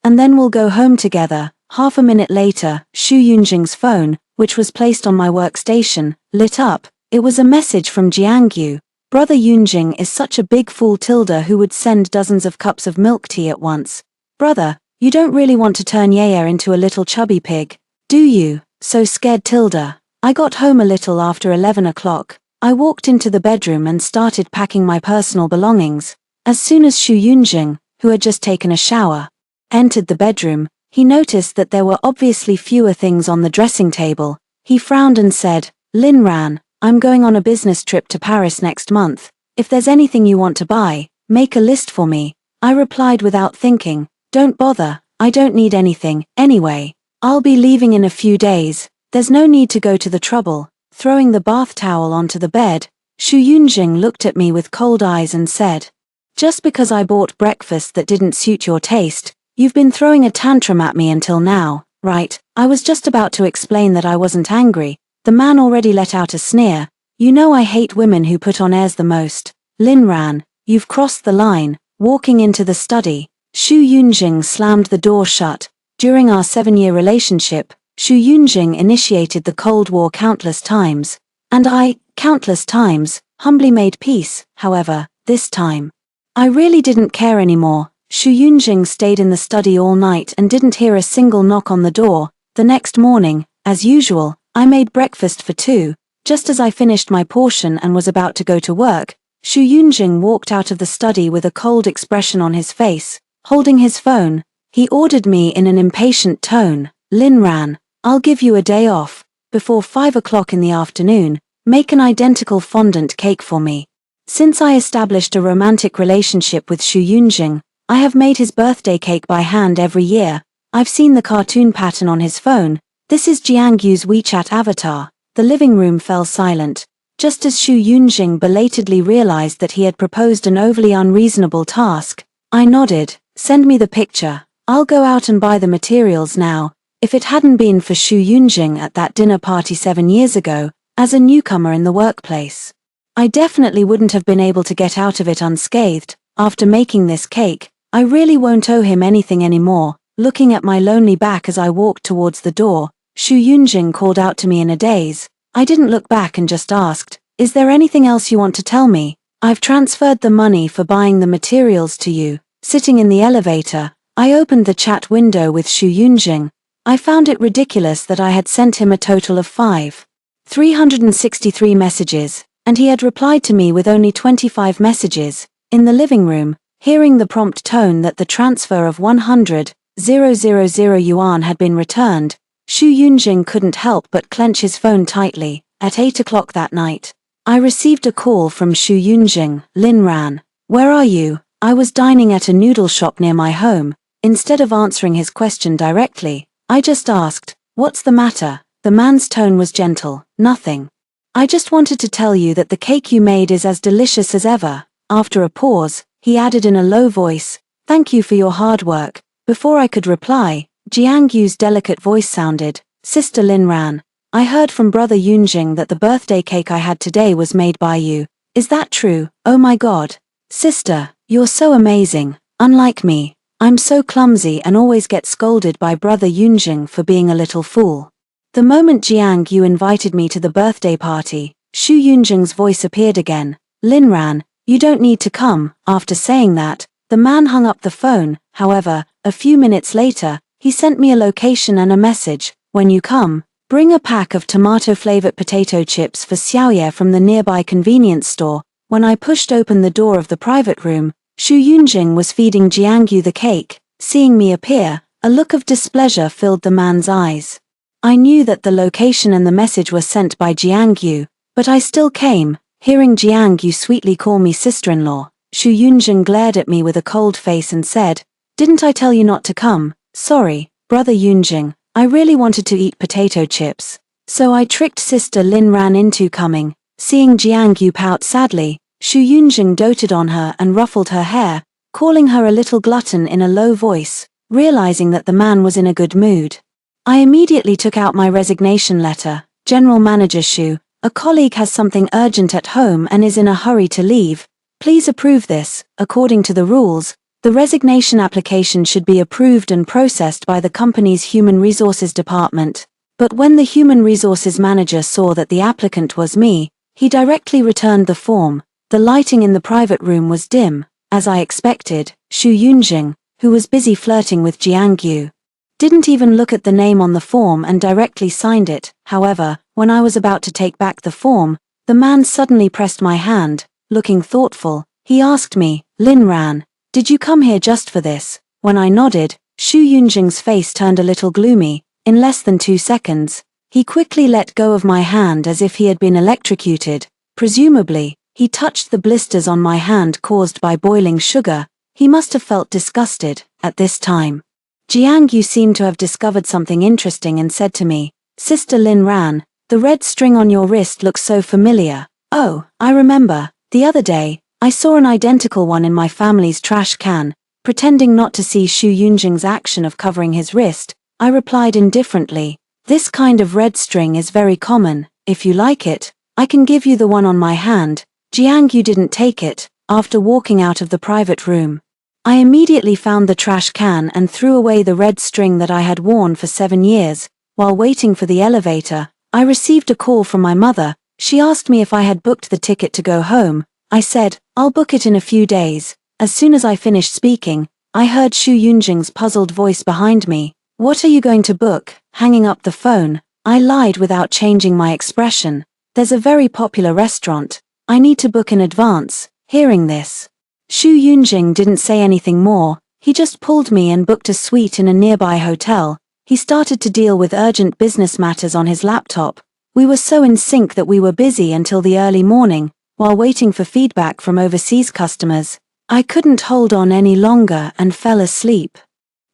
And then we'll go home together." Half a minute later, Xu Yunjing's phone, which was placed on my workstation, lit up. It was a message from Jiangyu. "Brother Yunjing is such a big fool tilde who would send dozens of cups of milk tea at once. Brother, you don't really want to turn Yaya into a little chubby pig, do you? So scared tilde." I got home a little after 11 o'clock. I walked into the bedroom and started packing my personal belongings. As soon as Xu Yunjing, who had just taken a shower, entered the bedroom, he noticed that there were obviously fewer things on the dressing table. He frowned and said, "Lin Ran, I'm going on a business trip to Paris next month. If there's anything you want to buy, make a list for me." I replied without thinking, "Don't bother, I don't need anything, anyway. I'll be leaving in a few days. There's no need to go to the trouble." Throwing the bath towel onto the bed, Xu Yunjing looked at me with cold eyes and said, "Just because I bought breakfast that didn't suit your taste, you've been throwing a tantrum at me until now, right?" I was just about to explain that I wasn't angry. The man already let out a sneer. "You know I hate women who put on airs the most. Lin Ran, you've crossed the line." Walking into the study, Xu Yunjing slammed the door shut. During our 7-year relationship, Xu Yunjing initiated the Cold War countless times, and I, countless times, humbly made peace. However, this time, I really didn't care anymore. Xu Yunjing stayed in the study all night and didn't hear a single knock on the door. The next morning, as usual, I made breakfast for 2. Just as I finished my portion and was about to go to work, Xu Yunjing walked out of the study with a cold expression on his face, holding his phone. He ordered me in an impatient tone, "Lin Ran, I'll give you a day off. Before 5 o'clock in the afternoon, make an identical fondant cake for me." Since I established a romantic relationship with Xu Yunjing, I have made his birthday cake by hand every year. I've seen the cartoon pattern on his phone. This is Jiangyu's WeChat avatar. The living room fell silent. Just as Xu Yunjing belatedly realized that he had proposed an overly unreasonable task, I nodded. "Send me the picture. I'll go out and buy the materials now." If it hadn't been for Xu Yunjing at that dinner party 7 years ago, as a newcomer in the workplace, I definitely wouldn't have been able to get out of it unscathed. After making this cake, I really won't owe him anything anymore. Looking at my lonely back as I walked towards the door, Xu Yunjing called out to me in a daze. I didn't look back and just asked, "Is there anything else you want to tell me?" "I've transferred the money for buying the materials to you." Sitting in the elevator, I opened the chat window with Xu Yunjing. I found it ridiculous that I had sent him a total of 363 messages, and he had replied to me with only 25 messages. In the living room, hearing the prompt tone that the transfer of 100,000 yuan had been returned, Xu Yunjing couldn't help but clench his phone tightly. At 8 o'clock that night, I received a call from Xu Yunjing. Lin Ran, where are you? I was dining at a noodle shop near my home. Instead of answering his question directly, I just asked, what's the matter? The man's tone was gentle. Nothing. I just wanted to tell you that the cake you made is as delicious as ever. After a pause, he added in a low voice, thank you for your hard work. Before I could reply, Jiang Yu's delicate voice sounded, Sister Lin Ran, I heard from Brother Yunjing that the birthday cake I had today was made by you. Is that true? Oh my God. Sister, you're so amazing. Unlike me, I'm so clumsy and always get scolded by Brother Yunjing for being a little fool. The moment Jiang Yu invited me to the birthday party, Xu Yunjing's voice appeared again. Lin Ran, you don't need to come. After saying that, the man hung up the phone. However, a few minutes later, he sent me a location and a message. When you come, bring a pack of tomato-flavored potato chips for Xiaoye from the nearby convenience store. When I pushed open the door of the private room, Xu Yunjing was feeding Jiang Yu the cake. Seeing me appear, a look of displeasure filled the man's eyes. I knew that the location and the message were sent by Jiang Yu, but I still came. Hearing Jiang Yu sweetly call me sister-in-law, Xu Yunjing glared at me with a cold face and said, didn't I tell you not to come? Sorry, Brother Yunjing, I really wanted to eat potato chips. So I tricked Sister Lin Ran into coming. Seeing Jiang Yu pout sadly, Xu Yunjing doted on her and ruffled her hair, calling her a little glutton in a low voice. Realizing that the man was in a good mood, I immediately took out my resignation letter. General Manager Xu, a colleague has something urgent at home and is in a hurry to leave. Please approve this. According to the rules, the resignation application should be approved and processed by the company's Human Resources Department. But when the Human Resources Manager saw that the applicant was me, he directly returned the form. The lighting in the private room was dim. As I expected, Xu Yunjing, who was busy flirting with Jiang Yu, didn't even look at the name on the form and directly signed it. However, when I was about to take back the form, the man suddenly pressed my hand. Looking thoughtful, he asked me, Lin Ran, did you come here just for this? When I nodded, Xu Yunjing's face turned a little gloomy. In less than 2 seconds, he quickly let go of my hand as if he had been electrocuted. Presumably, he touched the blisters on my hand caused by boiling sugar. He must have felt disgusted. At this time, Jiang Yu seemed to have discovered something interesting and said to me, Sister Lin Ran, the red string on your wrist looks so familiar. Oh, I remember. The other day, I saw an identical one in my family's trash can. Pretending not to see Xu Yunjing's action of covering his wrist, I replied indifferently, this kind of red string is very common. If you like it, I can give you the one on my hand. Jiang Yu didn't take it. After walking out of the private room, I immediately found the trash can and threw away the red string that I had worn for 7 years. While waiting for the elevator, I received a call from my mother. She asked me if I had booked the ticket to go home. I said, I'll book it in a few days. As soon as I finished speaking, I heard Xu Yunjing's puzzled voice behind me. What are you going to book? Hanging up the phone, I lied without changing my expression. There's a very popular restaurant. I need to book in advance. Hearing this, Xu Yunjing didn't say anything more. He just pulled me and booked a suite in a nearby hotel. He started to deal with urgent business matters on his laptop. We were so in sync that we were busy until the early morning. While waiting for feedback from overseas customers, I couldn't hold on any longer and fell asleep.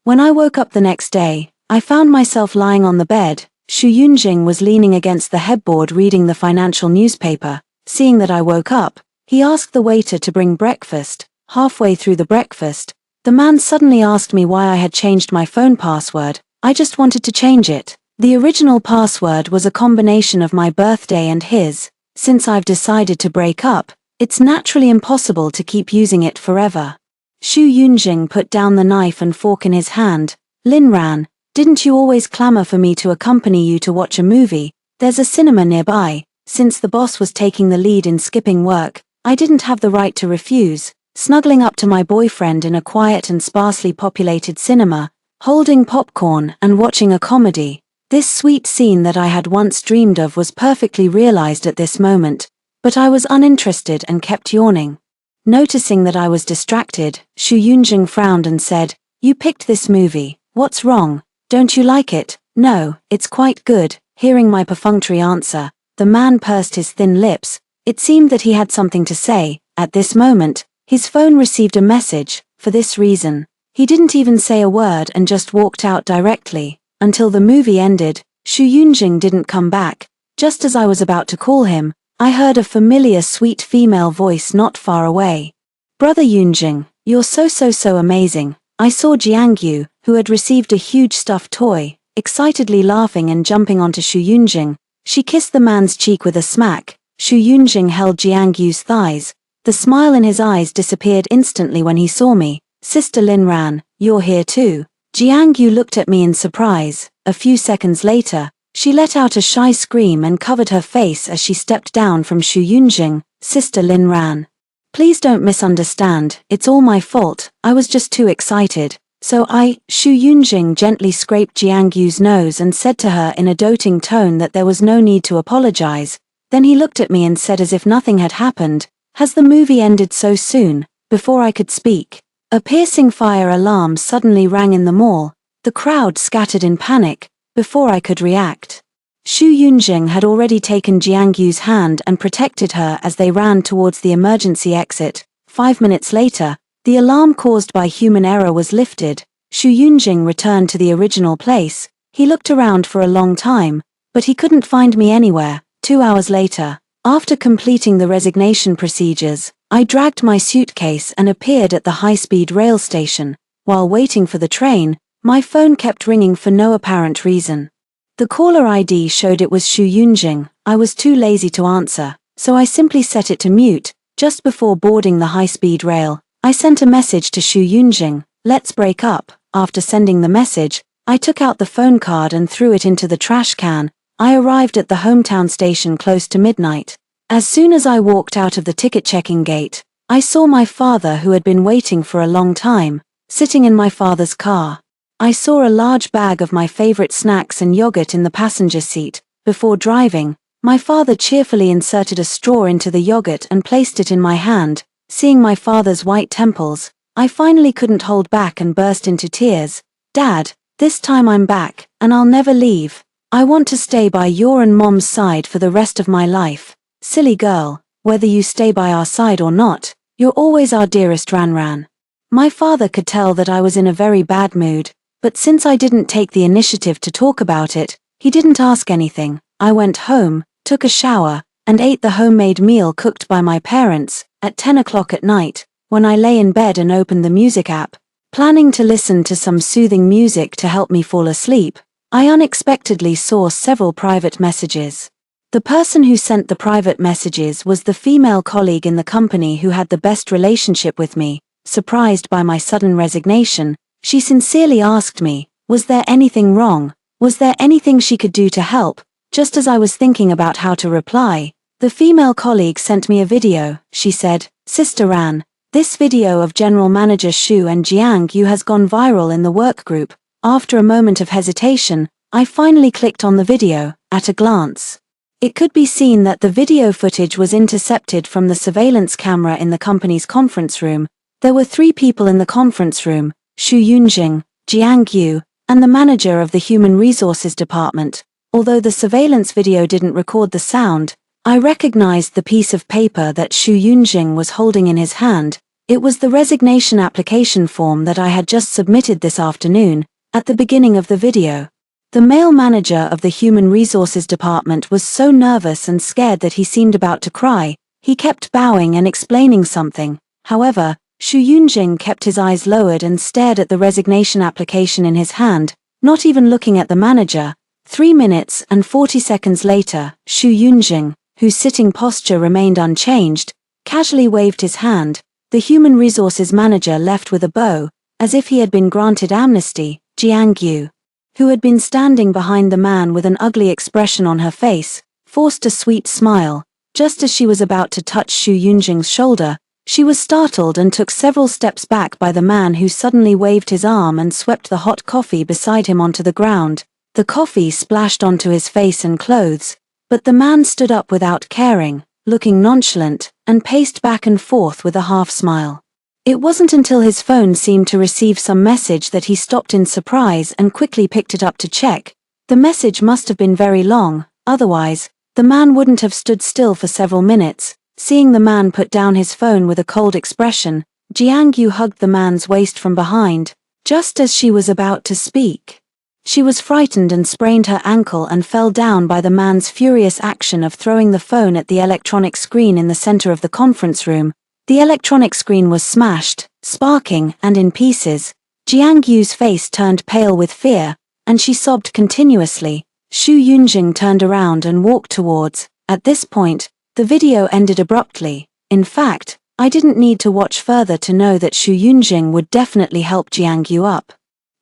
When I woke up the next day, I found myself lying on the bed. Xu Yunjing was leaning against the headboard reading the financial newspaper. Seeing that I woke up, he asked the waiter to bring breakfast. Halfway through the breakfast, the man suddenly asked me why I had changed my phone password. I just wanted to change it. The original password was a combination of my birthday and his. Since I've decided to break up, it's naturally impossible to keep using it forever. Xu Yunjing put down the knife and fork in his hand. Lin Ran, didn't you always clamor for me to accompany you to watch a movie? There's a cinema nearby. Since the boss was taking the lead in skipping work, I didn't have the right to refuse. snuggling up to my boyfriend in a quiet and sparsely populated cinema, holding popcorn and watching a comedy. This sweet scene that I had once dreamed of was perfectly realized at this moment, but I was uninterested and kept yawning. Noticing that I was distracted, Xu Yunjing frowned and said, "You picked this movie, what's wrong? Don't you like it?" "No, it's quite good." Hearing my perfunctory answer, the man pursed his thin lips. It seemed that he had something to say. At this moment, his phone received a message. For this reason, he didn't even say a word and just walked out directly. Until the movie ended, Xu Yunjing didn't come back. Just as I was about to call him, I heard a familiar sweet female voice not far away. "Brother Yunjing, you're so amazing." I saw Jiangyu, who had received a huge stuffed toy, excitedly laughing and jumping onto Xu Yunjing. She kissed the man's cheek with a smack. Xu Yunjing held Jiangyu's thighs. The smile in his eyes disappeared instantly when he saw me. "Sister Lin Ran, you're here too." Jiangyu looked at me in surprise. A few seconds later, she let out a shy scream and covered her face as she stepped down from Xu Yunjing. "Sister Lin Ran, please don't misunderstand, it's all my fault, I was just too excited." Xu Yunjing gently scraped Jiangyu's nose and said to her in a doting tone that there was no need to apologize. Then he looked at me and said as if nothing had happened, "Has the movie ended so soon?" Before I could speak, a piercing fire alarm suddenly rang in the mall. The crowd scattered in panic. Before I could react, Xu Yunjing had already taken Jiangyu's hand and protected her as they ran towards the emergency exit. 5 minutes later, the alarm caused by human error was lifted. Xu Yunjing returned to the original place. He looked around for a long time, but he couldn't find me anywhere. 2 hours later, after completing the resignation procedures, I dragged my suitcase and appeared at the high-speed rail station. While waiting for the train, my phone kept ringing for no apparent reason. The caller ID showed it was Xu Yunjing. I was too lazy to answer, so I simply set it to mute. Just before boarding the high-speed rail, I sent a message to Xu Yunjing, "Let's break up." After sending the message, I took out the phone card and threw it into the trash can. I arrived at the hometown station close to midnight. As soon as I walked out of the ticket-checking gate, I saw my father, who had been waiting for a long time, sitting in my father's car. I saw a large bag of my favorite snacks and yogurt in the passenger seat. Before driving, my father cheerfully inserted a straw into the yogurt and placed it in my hand. Seeing my father's white temples, I finally couldn't hold back and burst into tears. "Dad, this time I'm back, and I'll never leave. I want to stay by your and Mom's side for the rest of my life." "Silly girl, whether you stay by our side or not, you're always our dearest Ran. My father could tell that I was in a very bad mood, but since I didn't take the initiative to talk about it, he didn't ask anything. I went home, took a shower, and ate the homemade meal cooked by my parents. At 10 o'clock at night, when I lay in bed and opened the music app, planning to listen to some soothing music to help me fall asleep, I unexpectedly saw several private messages. The person who sent the private messages was the female colleague in the company who had the best relationship with me. Surprised by my sudden resignation, she sincerely asked me, was there anything wrong? Was there anything she could do to help? Just as I was thinking about how to reply, the female colleague sent me a video. She said, "Sister Ran, this video of General Manager Xu and Jiang Yu has gone viral in the work group." After a moment of hesitation, I finally clicked on the video. At a glance, it could be seen that the video footage was intercepted from the surveillance camera in the company's conference room. There were 3 people in the conference room, Xu Yunjing, Jiang Yu, and the manager of the Human Resources Department. Although the surveillance video didn't record the sound, I recognized the piece of paper that Xu Yunjing was holding in his hand. It was the resignation application form that I had just submitted this afternoon. At the beginning of the video, the male manager of the Human Resources Department was so nervous and scared that he seemed about to cry. He kept bowing and explaining something. However, Xu Yunjing kept his eyes lowered and stared at the resignation application in his hand, not even looking at the manager. 3 minutes and 40 seconds later, Xu Yunjing, whose sitting posture remained unchanged, casually waved his hand. The Human Resources manager left with a bow, as if he had been granted amnesty. Jiang Yu, who had been standing behind the man with an ugly expression on her face, forced a sweet smile. Just as she was about to touch Xu Yunjing's shoulder, She was startled and took several steps back by the man who suddenly waved his arm and swept the hot coffee beside him onto the ground. The coffee splashed onto his face and clothes, but the man stood up without caring, looking nonchalant, and paced back and forth with a half-smile. It wasn't until his phone seemed to receive some message that he stopped in surprise and quickly picked it up to check. The message must have been very long, otherwise, the man wouldn't have stood still for several minutes. Seeing the man put down his phone with a cold expression, Jiangyu hugged the man's waist from behind, just as she was about to speak. She was frightened and sprained her ankle and fell down by the man's furious action of throwing the phone at the electronic screen in the center of the conference room. The electronic screen was smashed, sparking, and in pieces. Jiangyu's face turned pale with fear, and she sobbed continuously. Xu Yunjing turned around and walked towards. At this point, the video ended abruptly. In fact, I didn't need to watch further to know that Xu Yunjing would definitely help Jiangyu up.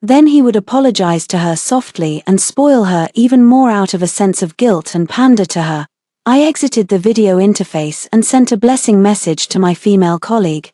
Then he would apologize to her softly and spoil her even more out of a sense of guilt and pander to her. I exited the video interface and sent a blessing message to my female colleague.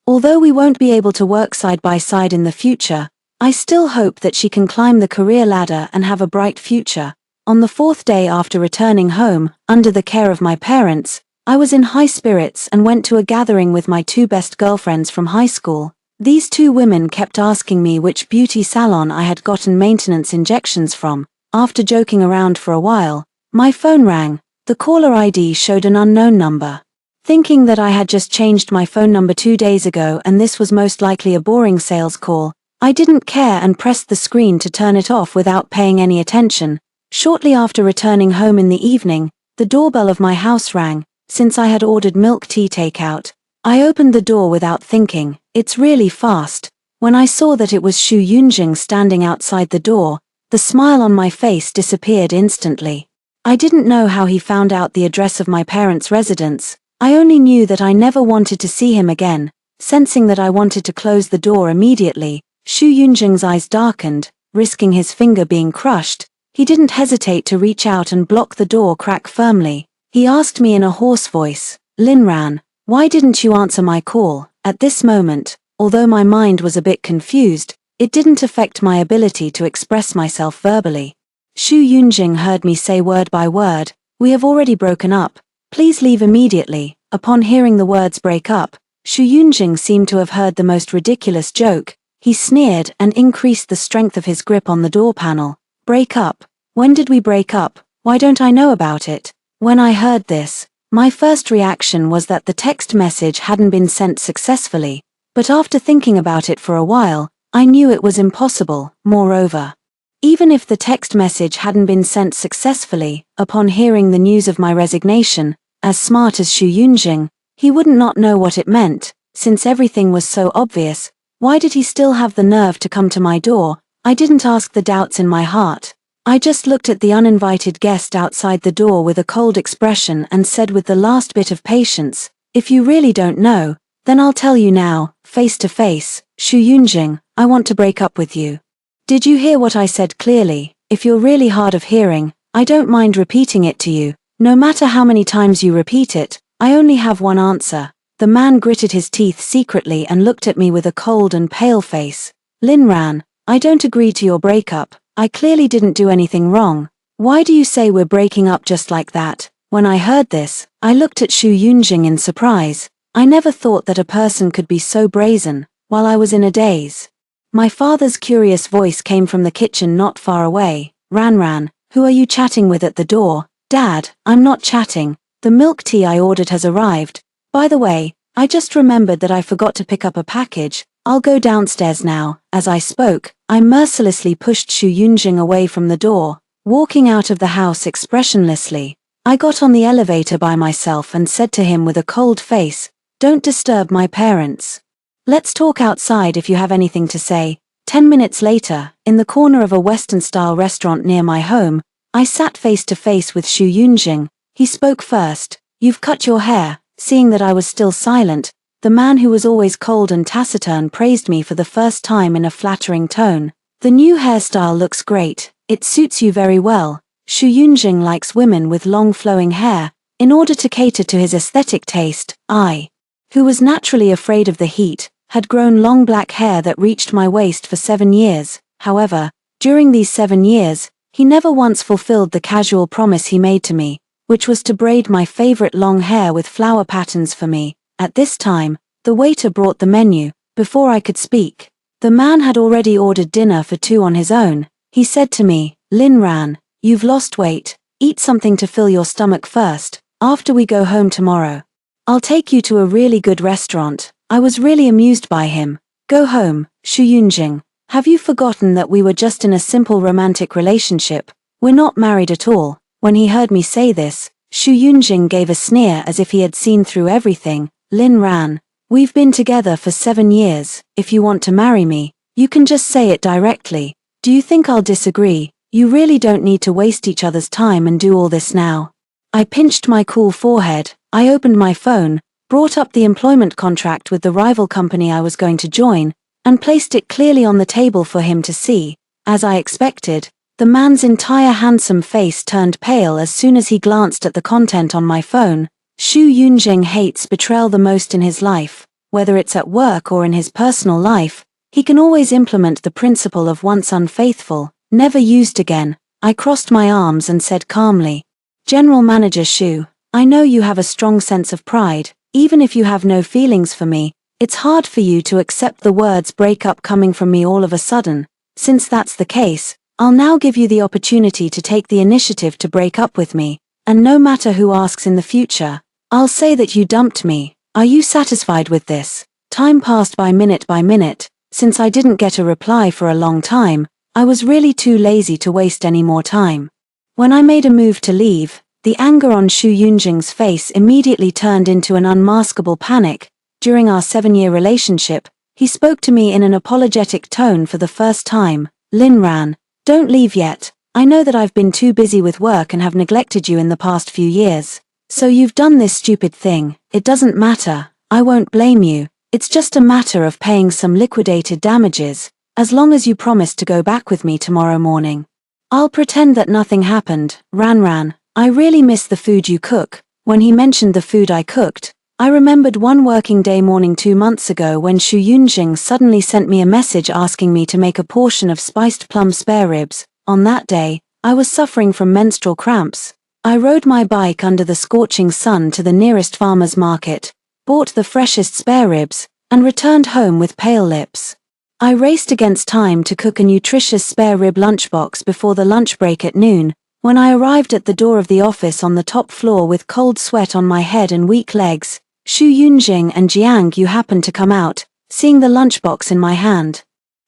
Although we won't be able to work side by side in the future, I still hope that she can climb the career ladder and have a bright future. On the fourth day after returning home, under the care of my parents, I was in high spirits and went to a gathering with my two best girlfriends from high school. These two women kept asking me which beauty salon I had gotten maintenance injections from. After joking around for a while, my phone rang. The caller ID showed an unknown number. Thinking that I had just changed my phone number 2 days ago and this was most likely a boring sales call, I didn't care and pressed the screen to turn it off without paying any attention. Shortly after returning home in the evening, the doorbell of my house rang. Since I had ordered milk tea takeout, I opened the door without thinking. It's really fast. When I saw that it was Xu Yunjing standing outside the door, the smile on my face disappeared instantly. I didn't know how he found out the address of my parents' residence. I only knew that I never wanted to see him again. Sensing that I wanted to close the door immediately, Xu Yunjing's eyes darkened, risking his finger being crushed. He didn't hesitate to reach out and block the door crack firmly. He asked me in a hoarse voice, "Linran, why didn't you answer my call?" At this moment, although my mind was a bit confused, it didn't affect my ability to express myself verbally. Xu Yunjing heard me say word by word, "We have already broken up. Please leave immediately." Upon hearing the words break up, Xu Yunjing seemed to have heard the most ridiculous joke. He sneered and increased the strength of his grip on the door panel. "Break up? When did we break up? Why don't I know about it?" When I heard this, my first reaction was that the text message hadn't been sent successfully, but after thinking about it for a while, I knew it was impossible. Moreover, even if the text message hadn't been sent successfully, upon hearing the news of my resignation, as smart as Xu Yunjing, he wouldn't not know what it meant. Since everything was so obvious, why did he still have the nerve to come to my door? I didn't ask the doubts in my heart. I just looked at the uninvited guest outside the door with a cold expression and said with the last bit of patience, "If you really don't know, then I'll tell you now, face to face. Xu Yunjing, I want to break up with you." Did you hear what I said clearly? If you're really hard of hearing, I don't mind repeating it to you. No matter how many times you repeat it, I only have one answer. The man gritted his teeth secretly and looked at me with a cold and pale face. "Linran, I don't agree to your breakup. I clearly didn't do anything wrong. Why do you say we're breaking up just like that?" When I heard this, I looked at Xu Yunjing in surprise. I never thought that a person could be so brazen. While I was in a daze, my father's curious voice came from the kitchen not far away. "Ranran, who are you chatting with at the door?" "Dad, I'm not chatting. The milk tea I ordered has arrived. By the way, I just remembered that I forgot to pick up a package. I'll go downstairs now." As I spoke, I mercilessly pushed Xu Yunjing away from the door, walking out of the house expressionlessly. I got on the elevator by myself and said to him with a cold face, "Don't disturb my parents. Let's talk outside if you have anything to say." 10 minutes later, in the corner of a Western-style restaurant near my home, I sat face to face with Xu Yunjing. He spoke first. "You've cut your hair." Seeing that I was still silent, the man who was always cold and taciturn praised me for the first time in a flattering tone. "The new hairstyle looks great. It suits you very well." Xu Yunjing likes women with long flowing hair. In order to cater to his aesthetic taste, I who was naturally afraid of the heat, had grown long black hair that reached my waist for 7 years. However, during these 7 years, he never once fulfilled the casual promise he made to me, which was to braid my favorite long hair with flower patterns for me. At this time, the waiter brought the menu. Before I could speak, the man had already ordered dinner for 2 on his own. He said to me, "Linran, you've lost weight. Eat something to fill your stomach first. After we go home tomorrow, I'll take you to a really good restaurant." I was really amused by him. Go home, Xu Yunjing. Have you forgotten that we were just in a simple romantic relationship? We're not married at all. When he heard me say this, Xu Yunjing gave a sneer as if he had seen through everything. "Lin Ran, we've been together for 7 years. If you want to marry me, you can just say it directly. Do you think I'll disagree? You really don't need to waste each other's time and do all this now." I pinched my cool forehead. I opened my phone, brought up the employment contract with the rival company I was going to join, and placed it clearly on the table for him to see. As I expected, the man's entire handsome face turned pale as soon as he glanced at the content on my phone. Xu Yunjing hates betrayal the most in his life. Whether it's at work or in his personal life, he can always implement the principle of once unfaithful, never used again. I crossed my arms and said calmly, "General Manager Xu, I know you have a strong sense of pride. Even if you have no feelings for me, it's hard for you to accept the words break up coming from me all of a sudden. Since that's the case, I'll now give you the opportunity to take the initiative to break up with me, and no matter who asks in the future, I'll say that you dumped me. Are you satisfied with this?" Time passed by minute. Since I didn't get a reply for a long time, I was really too lazy to waste any more time. When I made a move to leave, the anger on Xu Yunjing's face immediately turned into an unmaskable panic. During our 7-year relationship, he spoke to me in an apologetic tone for the first time. "Lin Ran, don't leave yet. I know that I've been too busy with work and have neglected you in the past few years. So you've done this stupid thing. It doesn't matter. I won't blame you. It's just a matter of paying some liquidated damages, as long as you promise to go back with me tomorrow morning. I'll pretend that nothing happened." Ran, I really miss the food you cook. When he mentioned the food I cooked, I remembered one working day morning 2 months ago when Xu Yunjing suddenly sent me a message asking me to make a portion of spiced plum spare ribs. On that day, I was suffering from menstrual cramps. I rode my bike under the scorching sun to the nearest farmer's market, bought the freshest spare ribs, and returned home with pale lips. I raced against time to cook a nutritious spare rib lunchbox before the lunch break at noon. When I arrived at the door of the office on the top floor with cold sweat on my head and weak legs, Xu Yunjing and Jiang Yu happened to come out, seeing the lunchbox in my hand.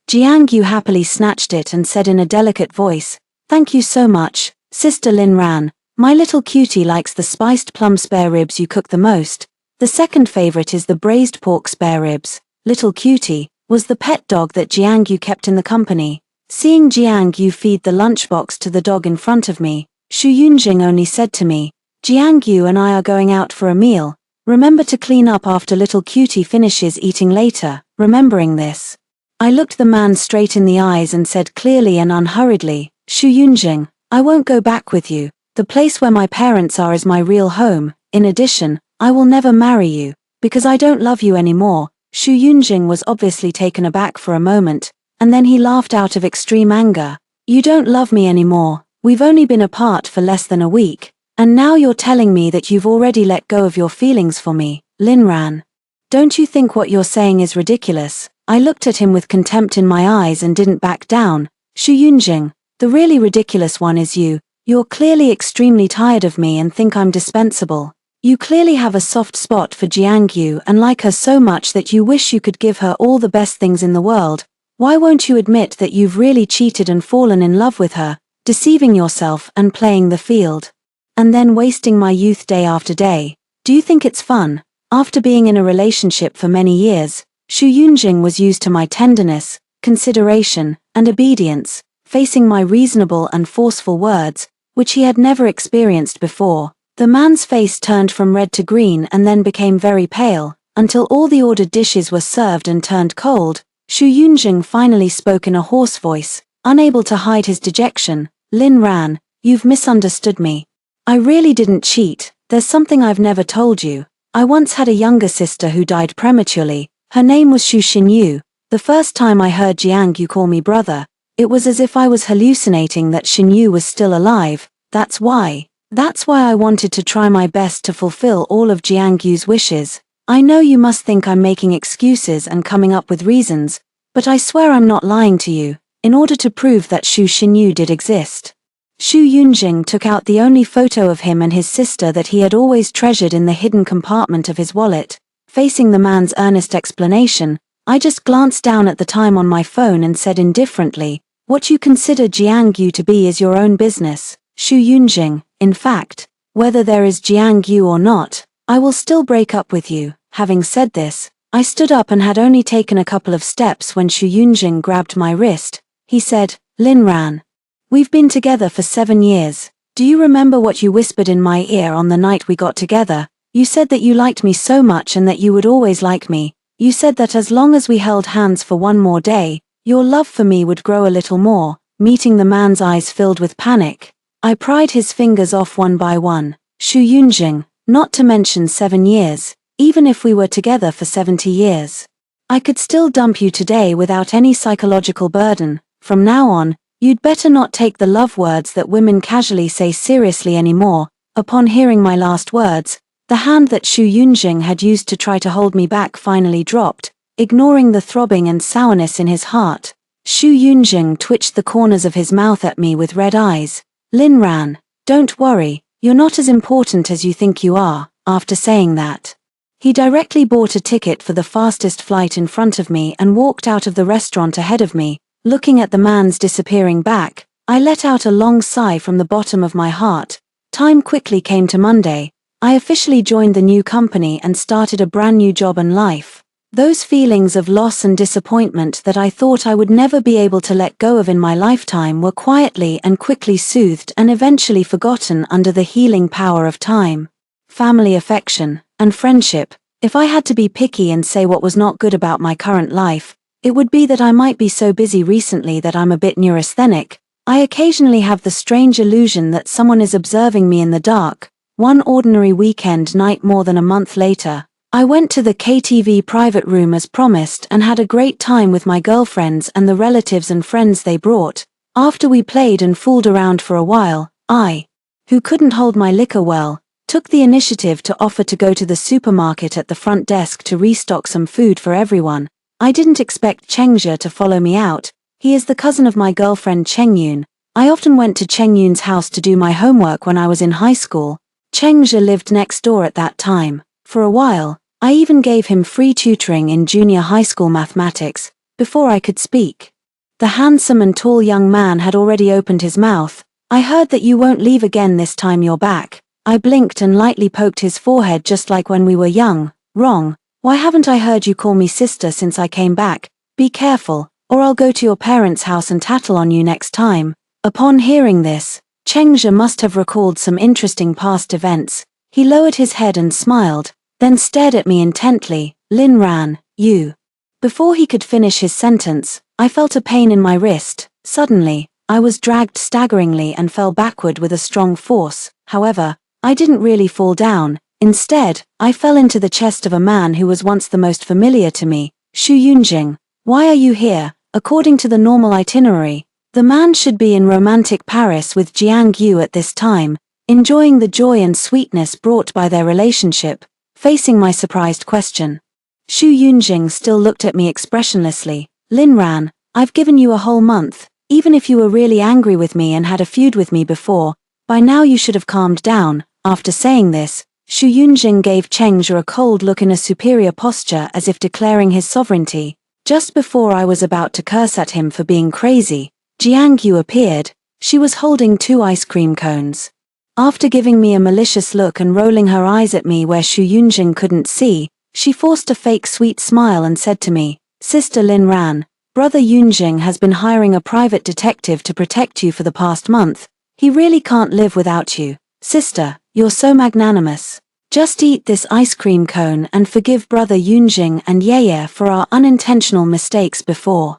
Jiang Yu happily snatched it and said in a delicate voice, "Thank you so much, Sister Lin Ran. My little cutie likes the spiced plum spare ribs you cook the most. The second favorite is the braised pork spare ribs." Little Cutie was the pet dog that Jiang Yu kept in the company. Seeing Jiang Yu feed the lunchbox to the dog in front of me, Xu Yunjing only said to me, "Jiang Yu and I are going out for a meal. Remember to clean up after Little Cutie finishes eating later." Remembering this, I looked the man straight in the eyes and said clearly and unhurriedly, "Xu Yunjing, I won't go back with you. The place where my parents are is my real home. In addition, I will never marry you, because I don't love you anymore." Xu Yunjing was obviously taken aback for a moment, and then he laughed out of extreme anger. "You don't love me anymore. We've only been apart for less than a week, and now you're telling me that you've already let go of your feelings for me, Lin Ran. Don't you think what you're saying is ridiculous?" I looked at him with contempt in my eyes and didn't back down. "Xu Yunjing, the really ridiculous one is you. You're clearly extremely tired of me and think I'm dispensable. You clearly have a soft spot for Jiang Yu and like her so much that you wish you could give her all the best things in the world. Why won't you admit that you've really cheated and fallen in love with her, deceiving yourself and playing the field? And then wasting my youth day after day. Do you think it's fun?" After being in a relationship for many years, Xu Yunjing was used to my tenderness, consideration, and obedience, facing my reasonable and forceful words, which he had never experienced before. The man's face turned from red to green and then became very pale, until all the ordered dishes were served and turned cold. Xu Yunjing finally spoke in a hoarse voice, unable to hide his dejection. "Lin Ran, you've misunderstood me. I really didn't cheat. There's something I've never told you. I once had a younger sister who died prematurely. Her name was Shu Xinyu. The first time I heard Jiangyu call me brother, it was as if I was hallucinating that Xinyu was still alive. That's why I wanted to try my best to fulfill all of Jiangyu's wishes. I know you must think I'm making excuses and coming up with reasons, but I swear I'm not lying to you, in order to prove that Shu Xinyu did exist. Xu Yunjing took out the only photo of him and his sister that he had always treasured in the hidden compartment of his wallet. Facing the man's earnest explanation, I just glanced down at the time on my phone and said indifferently, "What you consider Jiangyu to be is your own business, Xu Yunjing. In fact, whether there is Jiangyu or not, I will still break up with you." Having said this, I stood up and had only taken a couple of steps when Xu Yunjing grabbed my wrist. He said, "Lin Ran, we've been together for 7 years. Do you remember what you whispered in my ear on the night we got together? You said that you liked me so much and that you would always like me. You said that as long as we held hands for one more day, your love for me would grow a little more." Meeting the man's eyes filled with panic, I pried his fingers off one by one. "Xu Yunjing, not to mention 7 years, even if we were together for 70 years. I could still dump you today without any psychological burden. From now on, you'd better not take the love words that women casually say seriously anymore." Upon hearing my last words, the hand that Xu Yunjing had used to try to hold me back finally dropped, ignoring the throbbing and sourness in his heart. Xu Yunjing twitched the corners of his mouth at me with red eyes. "Lin Ran, don't worry, you're not as important as you think you are." After saying that, he directly bought a ticket for the fastest flight in front of me and walked out of the restaurant ahead of me. Looking at the man's disappearing back, I let out a long sigh from the bottom of my heart. Time quickly came to Monday. I officially joined the new company and started a brand new job and life. Those feelings of loss and disappointment that I thought I would never be able to let go of in my lifetime were quietly and quickly soothed and eventually forgotten under the healing power of time, family affection, and friendship. If I had to be picky and say what was not good about my current life, it would be that I might be so busy recently that I'm a bit neurasthenic. I occasionally have the strange illusion that someone is observing me in the dark. One ordinary weekend night more than a month later, I went to the KTV private room as promised and had a great time with my girlfriends and the relatives and friends they brought. After we played and fooled around for a while, I, who couldn't hold my liquor well, took the initiative to offer to go to the supermarket at the front desk to restock some food for everyone. I didn't expect Chengzhe to follow me out. He is the cousin of my girlfriend Chengyun. I often went to Chengyun's house to do my homework when I was in high school. Chengzhe lived next door at that time. For a while, I even gave him free tutoring in junior high school mathematics, before I could speak. The handsome and tall young man had already opened his mouth. "I heard that you won't leave again this time you're back." I blinked and lightly poked his forehead just like when we were young. "Wrong. Why haven't I heard you call me sister since I came back? Be careful, or I'll go to your parents' house and tattle on you next time." Upon hearing this, Chengzhe must have recalled some interesting past events. He lowered his head and smiled, then stared at me intently. "Lin Ran, you." Before he could finish his sentence, I felt a pain in my wrist. Suddenly, I was dragged staggeringly and fell backward with a strong force. However, I didn't really fall down. Instead, I fell into the chest of a man who was once the most familiar to me. "Xu Yunjing, why are you here?" According to the normal itinerary, the man should be in romantic Paris with Jiang Yu at this time, enjoying the joy and sweetness brought by their relationship. Facing my surprised question, Xu Yunjing still looked at me expressionlessly. "Lin Ran, I've given you a whole month. Even if you were really angry with me and had a feud with me before, by now you should have calmed down." After saying this, Xu Yunjing gave Chengzhe a cold look in a superior posture as if declaring his sovereignty. Just before I was about to curse at him for being crazy, Jiang Yu appeared. She was holding 2 ice cream cones. After giving me a malicious look and rolling her eyes at me where Xu Yunjing couldn't see, she forced a fake sweet smile and said to me, "Sister Lin Ran, Brother Yunjing has been hiring a private detective to protect you for the past month. He really can't live without you. Sister, you're so magnanimous. Just eat this ice cream cone and forgive Brother Yunjing and Yeye for our unintentional mistakes before."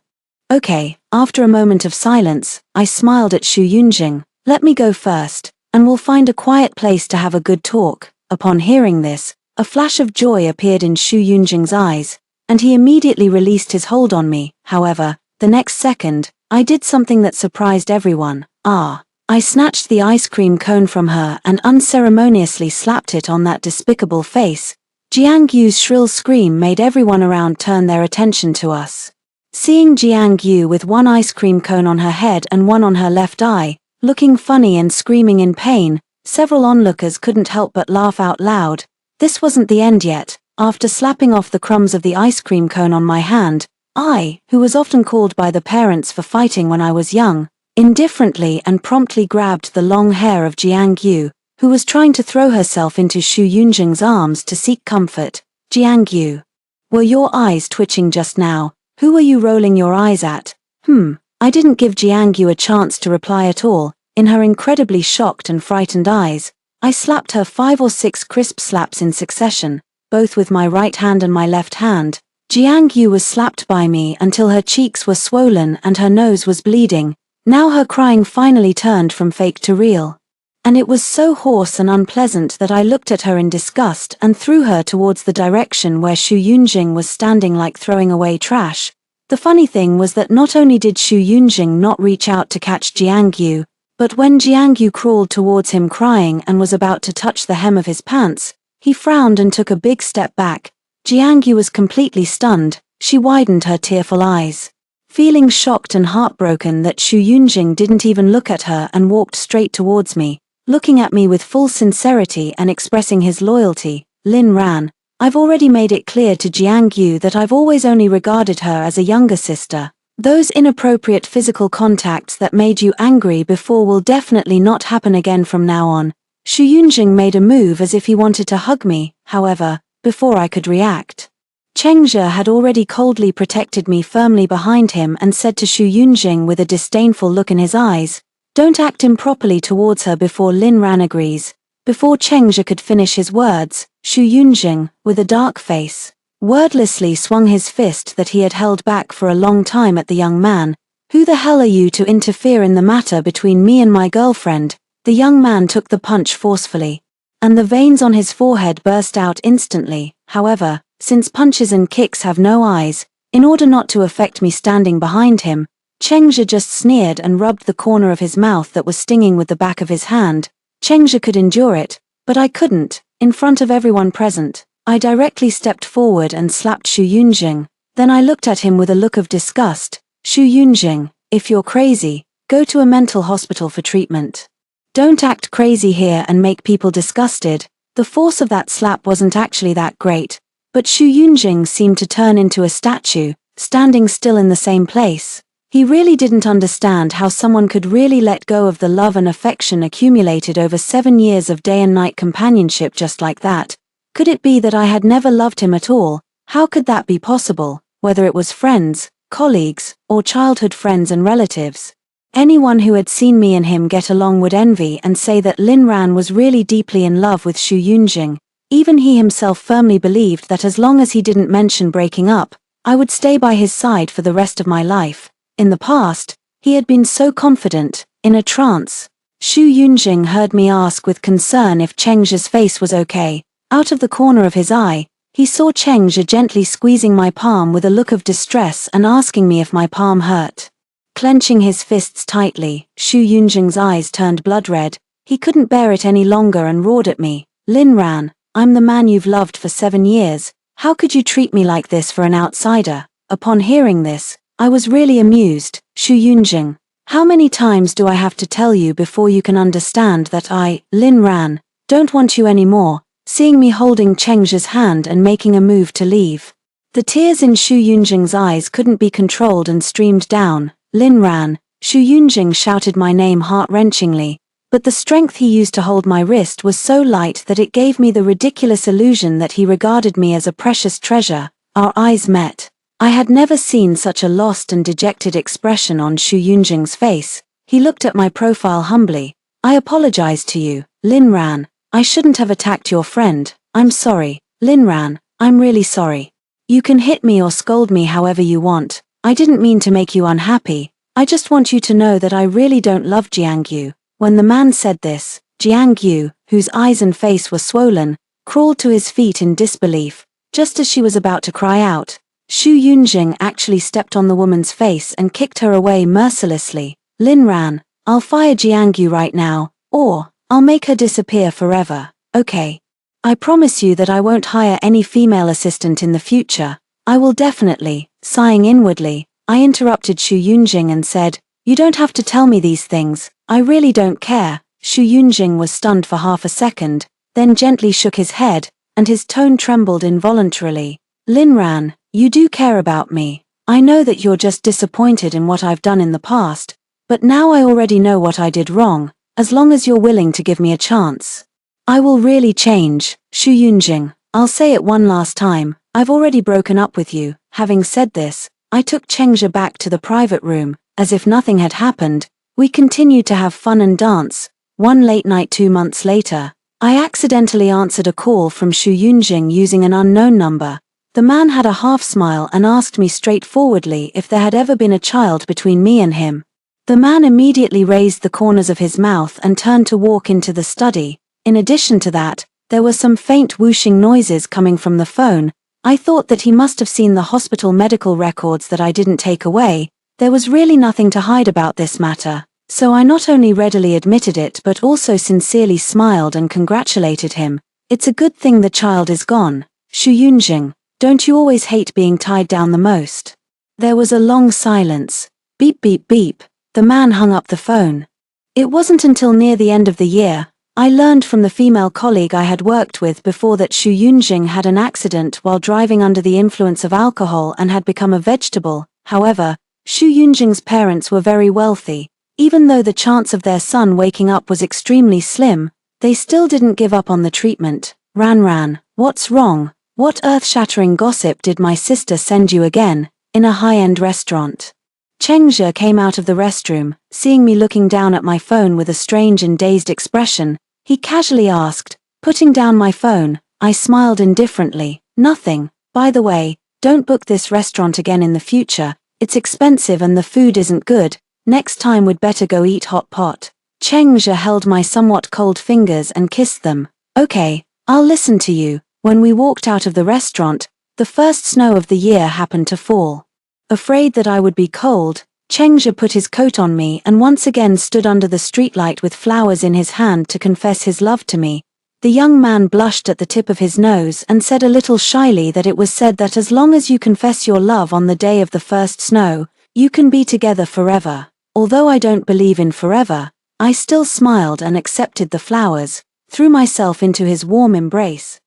Okay, after a moment of silence, I smiled at Xu Yunjing. "Let me go first, and we'll find a quiet place to have a good talk." Upon hearing this, A flash of joy appeared in Xu Yunjing's eyes, and he immediately released his hold on me. However, the next second, I did something that surprised everyone. I snatched the ice cream cone from her and unceremoniously slapped it on that despicable face. Jiang Yu's shrill scream made everyone around turn their attention to us. Seeing Jiang Yu with one ice cream cone on her head and one on her left eye, looking funny and screaming in pain, several onlookers couldn't help but laugh out loud. This wasn't the end yet. After slapping off the crumbs of the ice cream cone on my hand, I, who was often called by the parents for fighting when I was young, indifferently and promptly grabbed the long hair of Jiang Yu, who was trying to throw herself into Xu Yunjing's arms to seek comfort. Jiang Yu. Were your eyes twitching just now? Who were you rolling your eyes at? I didn't give Jiang Yu a chance to reply at all. In her incredibly shocked and frightened eyes, I slapped her 5 or 6 crisp slaps in succession, both with my right hand and my left hand. Jiang Yu was slapped by me until her cheeks were swollen and her nose was bleeding. Now her crying finally turned from fake to real. And it was so hoarse and unpleasant that I looked at her in disgust and threw her towards the direction where Xu Yunjing was standing like throwing away trash. The funny thing was that not only did Xu Yunjing not reach out to catch Jiang Yu, but when Jiang Yu crawled towards him crying and was about to touch the hem of his pants, he frowned and took a big step back. Jiang Yu was completely stunned. She widened her tearful eyes, feeling shocked and heartbroken that Xu Yunjing didn't even look at her and walked straight towards me, looking at me with full sincerity and expressing his loyalty. Lin Ran, I've already made it clear to Jiang Yu that I've always only regarded her as a younger sister. Those inappropriate physical contacts that made you angry before will definitely not happen again from now on. Xu Yunjing made a move as if he wanted to hug me, however, before I could react, Chengzhe had already coldly protected me firmly behind him and said to Xu Yunjing with a disdainful look in his eyes, "Don't act improperly towards her before Lin Ran agrees." Before Chengzhe could finish his words, Xu Yunjing, with a dark face, wordlessly swung his fist that he had held back for a long time at the young man. "Who the hell are you to interfere in the matter between me and my girlfriend?" The young man took the punch forcefully, and the veins on his forehead burst out instantly. However, since punches and kicks have no eyes, in order not to affect me standing behind him, Chengzhe just sneered and rubbed the corner of his mouth that was stinging with the back of his hand. Chengzhe could endure it, but I couldn't. In front of everyone present, I directly stepped forward and slapped Xu Yunjing. Then I looked at him with a look of disgust. "Xu Yunjing, if you're crazy, go to a mental hospital for treatment. Don't act crazy here and make people disgusted." The force of that slap wasn't actually that great, but Xu Yunjing seemed to turn into a statue, standing still in the same place. He really didn't understand how someone could really let go of the love and affection accumulated over 7 years of day and night companionship just like that. Could it be that I had never loved him at all? How could that be possible, whether it was friends, colleagues, or childhood friends and relatives? Anyone who had seen me and him get along would envy and say that Lin Ran was really deeply in love with Xu Yunjing. Even he himself firmly believed that as long as he didn't mention breaking up, I would stay by his side for the rest of my life. In the past, he had been so confident, in a trance. Xu Yunjing heard me ask with concern if Chengzhe's face was okay. Out of the corner of his eye, he saw Chengzhe gently squeezing my palm with a look of distress and asking me if my palm hurt. Clenching his fists tightly, Xu Yunjing's eyes turned blood red. He couldn't bear it any longer and roared at me. "Lin Ran, I'm the man you've loved for 7 years. How could you treat me like this for an outsider?" Upon hearing this, I was really amused. "Xu Yunjing, how many times do I have to tell you before you can understand that I, Lin Ran, don't want you anymore?" Seeing me holding Chengzhe's hand and making a move to leave, the tears in Xu Yunjing's eyes couldn't be controlled and streamed down. "Lin Ran," Xu Yunjing shouted my name heart-wrenchingly, but the strength he used to hold my wrist was so light that it gave me the ridiculous illusion that he regarded me as a precious treasure. Our eyes met. I had never seen such a lost and dejected expression on Xu Yunjing's face. He looked at my profile humbly. "I apologize to you, Lin Ran. I shouldn't have attacked your friend. I'm sorry, Lin Ran, I'm really sorry. You can hit me or scold me however you want. I didn't mean to make you unhappy. I just want you to know that I really don't love Jiang Yu." When the man said this, Jiang Yu, whose eyes and face were swollen, crawled to his feet in disbelief. Just as she was about to cry out, Xu Yunjing actually stepped on the woman's face and kicked her away mercilessly. Lin Ran, I'll fire Jiangyu right now, or I'll make her disappear forever, okay? I promise you that I won't hire any female assistant in the future. I will definitely. Sighing inwardly, I interrupted Xu Yunjing and said, you don't have to tell me these things, I really don't care. Xu Yunjing was stunned for half a second, then gently shook his head, and his tone trembled involuntarily. Lin Ran, you do care about me. I know that you're just disappointed in what I've done in the past, but now I already know what I did wrong, as long as you're willing to give me a chance. I will really change. Xu Yunjing, I'll say it one last time, I've already broken up with you. Having said this, I took Chengzhe back to the private room. As if nothing had happened, we continued to have fun and dance. One late night 2 months later, I accidentally answered a call from Xu Yunjing using an unknown number. The man had a half-smile and asked me straightforwardly if there had ever been a child between me and him. The man immediately raised the corners of his mouth and turned to walk into the study. In addition to that, there were some faint whooshing noises coming from the phone. I thought that he must have seen the hospital medical records that I didn't take away. There was really nothing to hide about this matter, so I not only readily admitted it but also sincerely smiled and congratulated him. It's a good thing the child is gone. Xu Yunjing, don't you always hate being tied down the most? There was a long silence. Beep beep beep, the man hung up the phone. It wasn't until near the end of the year, I learned from the female colleague I had worked with before that Xu Yunjing had an accident while driving under the influence of alcohol and had become a vegetable. However, Xu Yunjing's parents were very wealthy. Even though the chance of their son waking up was extremely slim, they still didn't give up on the treatment. Ran, what's wrong? What earth-shattering gossip did my sister send you again, in a high-end restaurant? Chengzhe came out of the restroom, seeing me looking down at my phone with a strange and dazed expression. He casually asked, putting down my phone. I smiled indifferently. Nothing. By the way, don't book this restaurant again in the future. It's expensive and the food isn't good. Next time we'd better go eat hot pot. Chengzhe held my somewhat cold fingers and kissed them. Okay, I'll listen to you. When we walked out of the restaurant, the first snow of the year happened to fall. Afraid that I would be cold, Chengzhe put his coat on me and once again stood under the streetlight with flowers in his hand to confess his love to me. The young man blushed at the tip of his nose and said a little shyly that it was said that as long as you confess your love on the day of the first snow, you can be together forever. Although I don't believe in forever, I still smiled and accepted the flowers, threw myself into his warm embrace.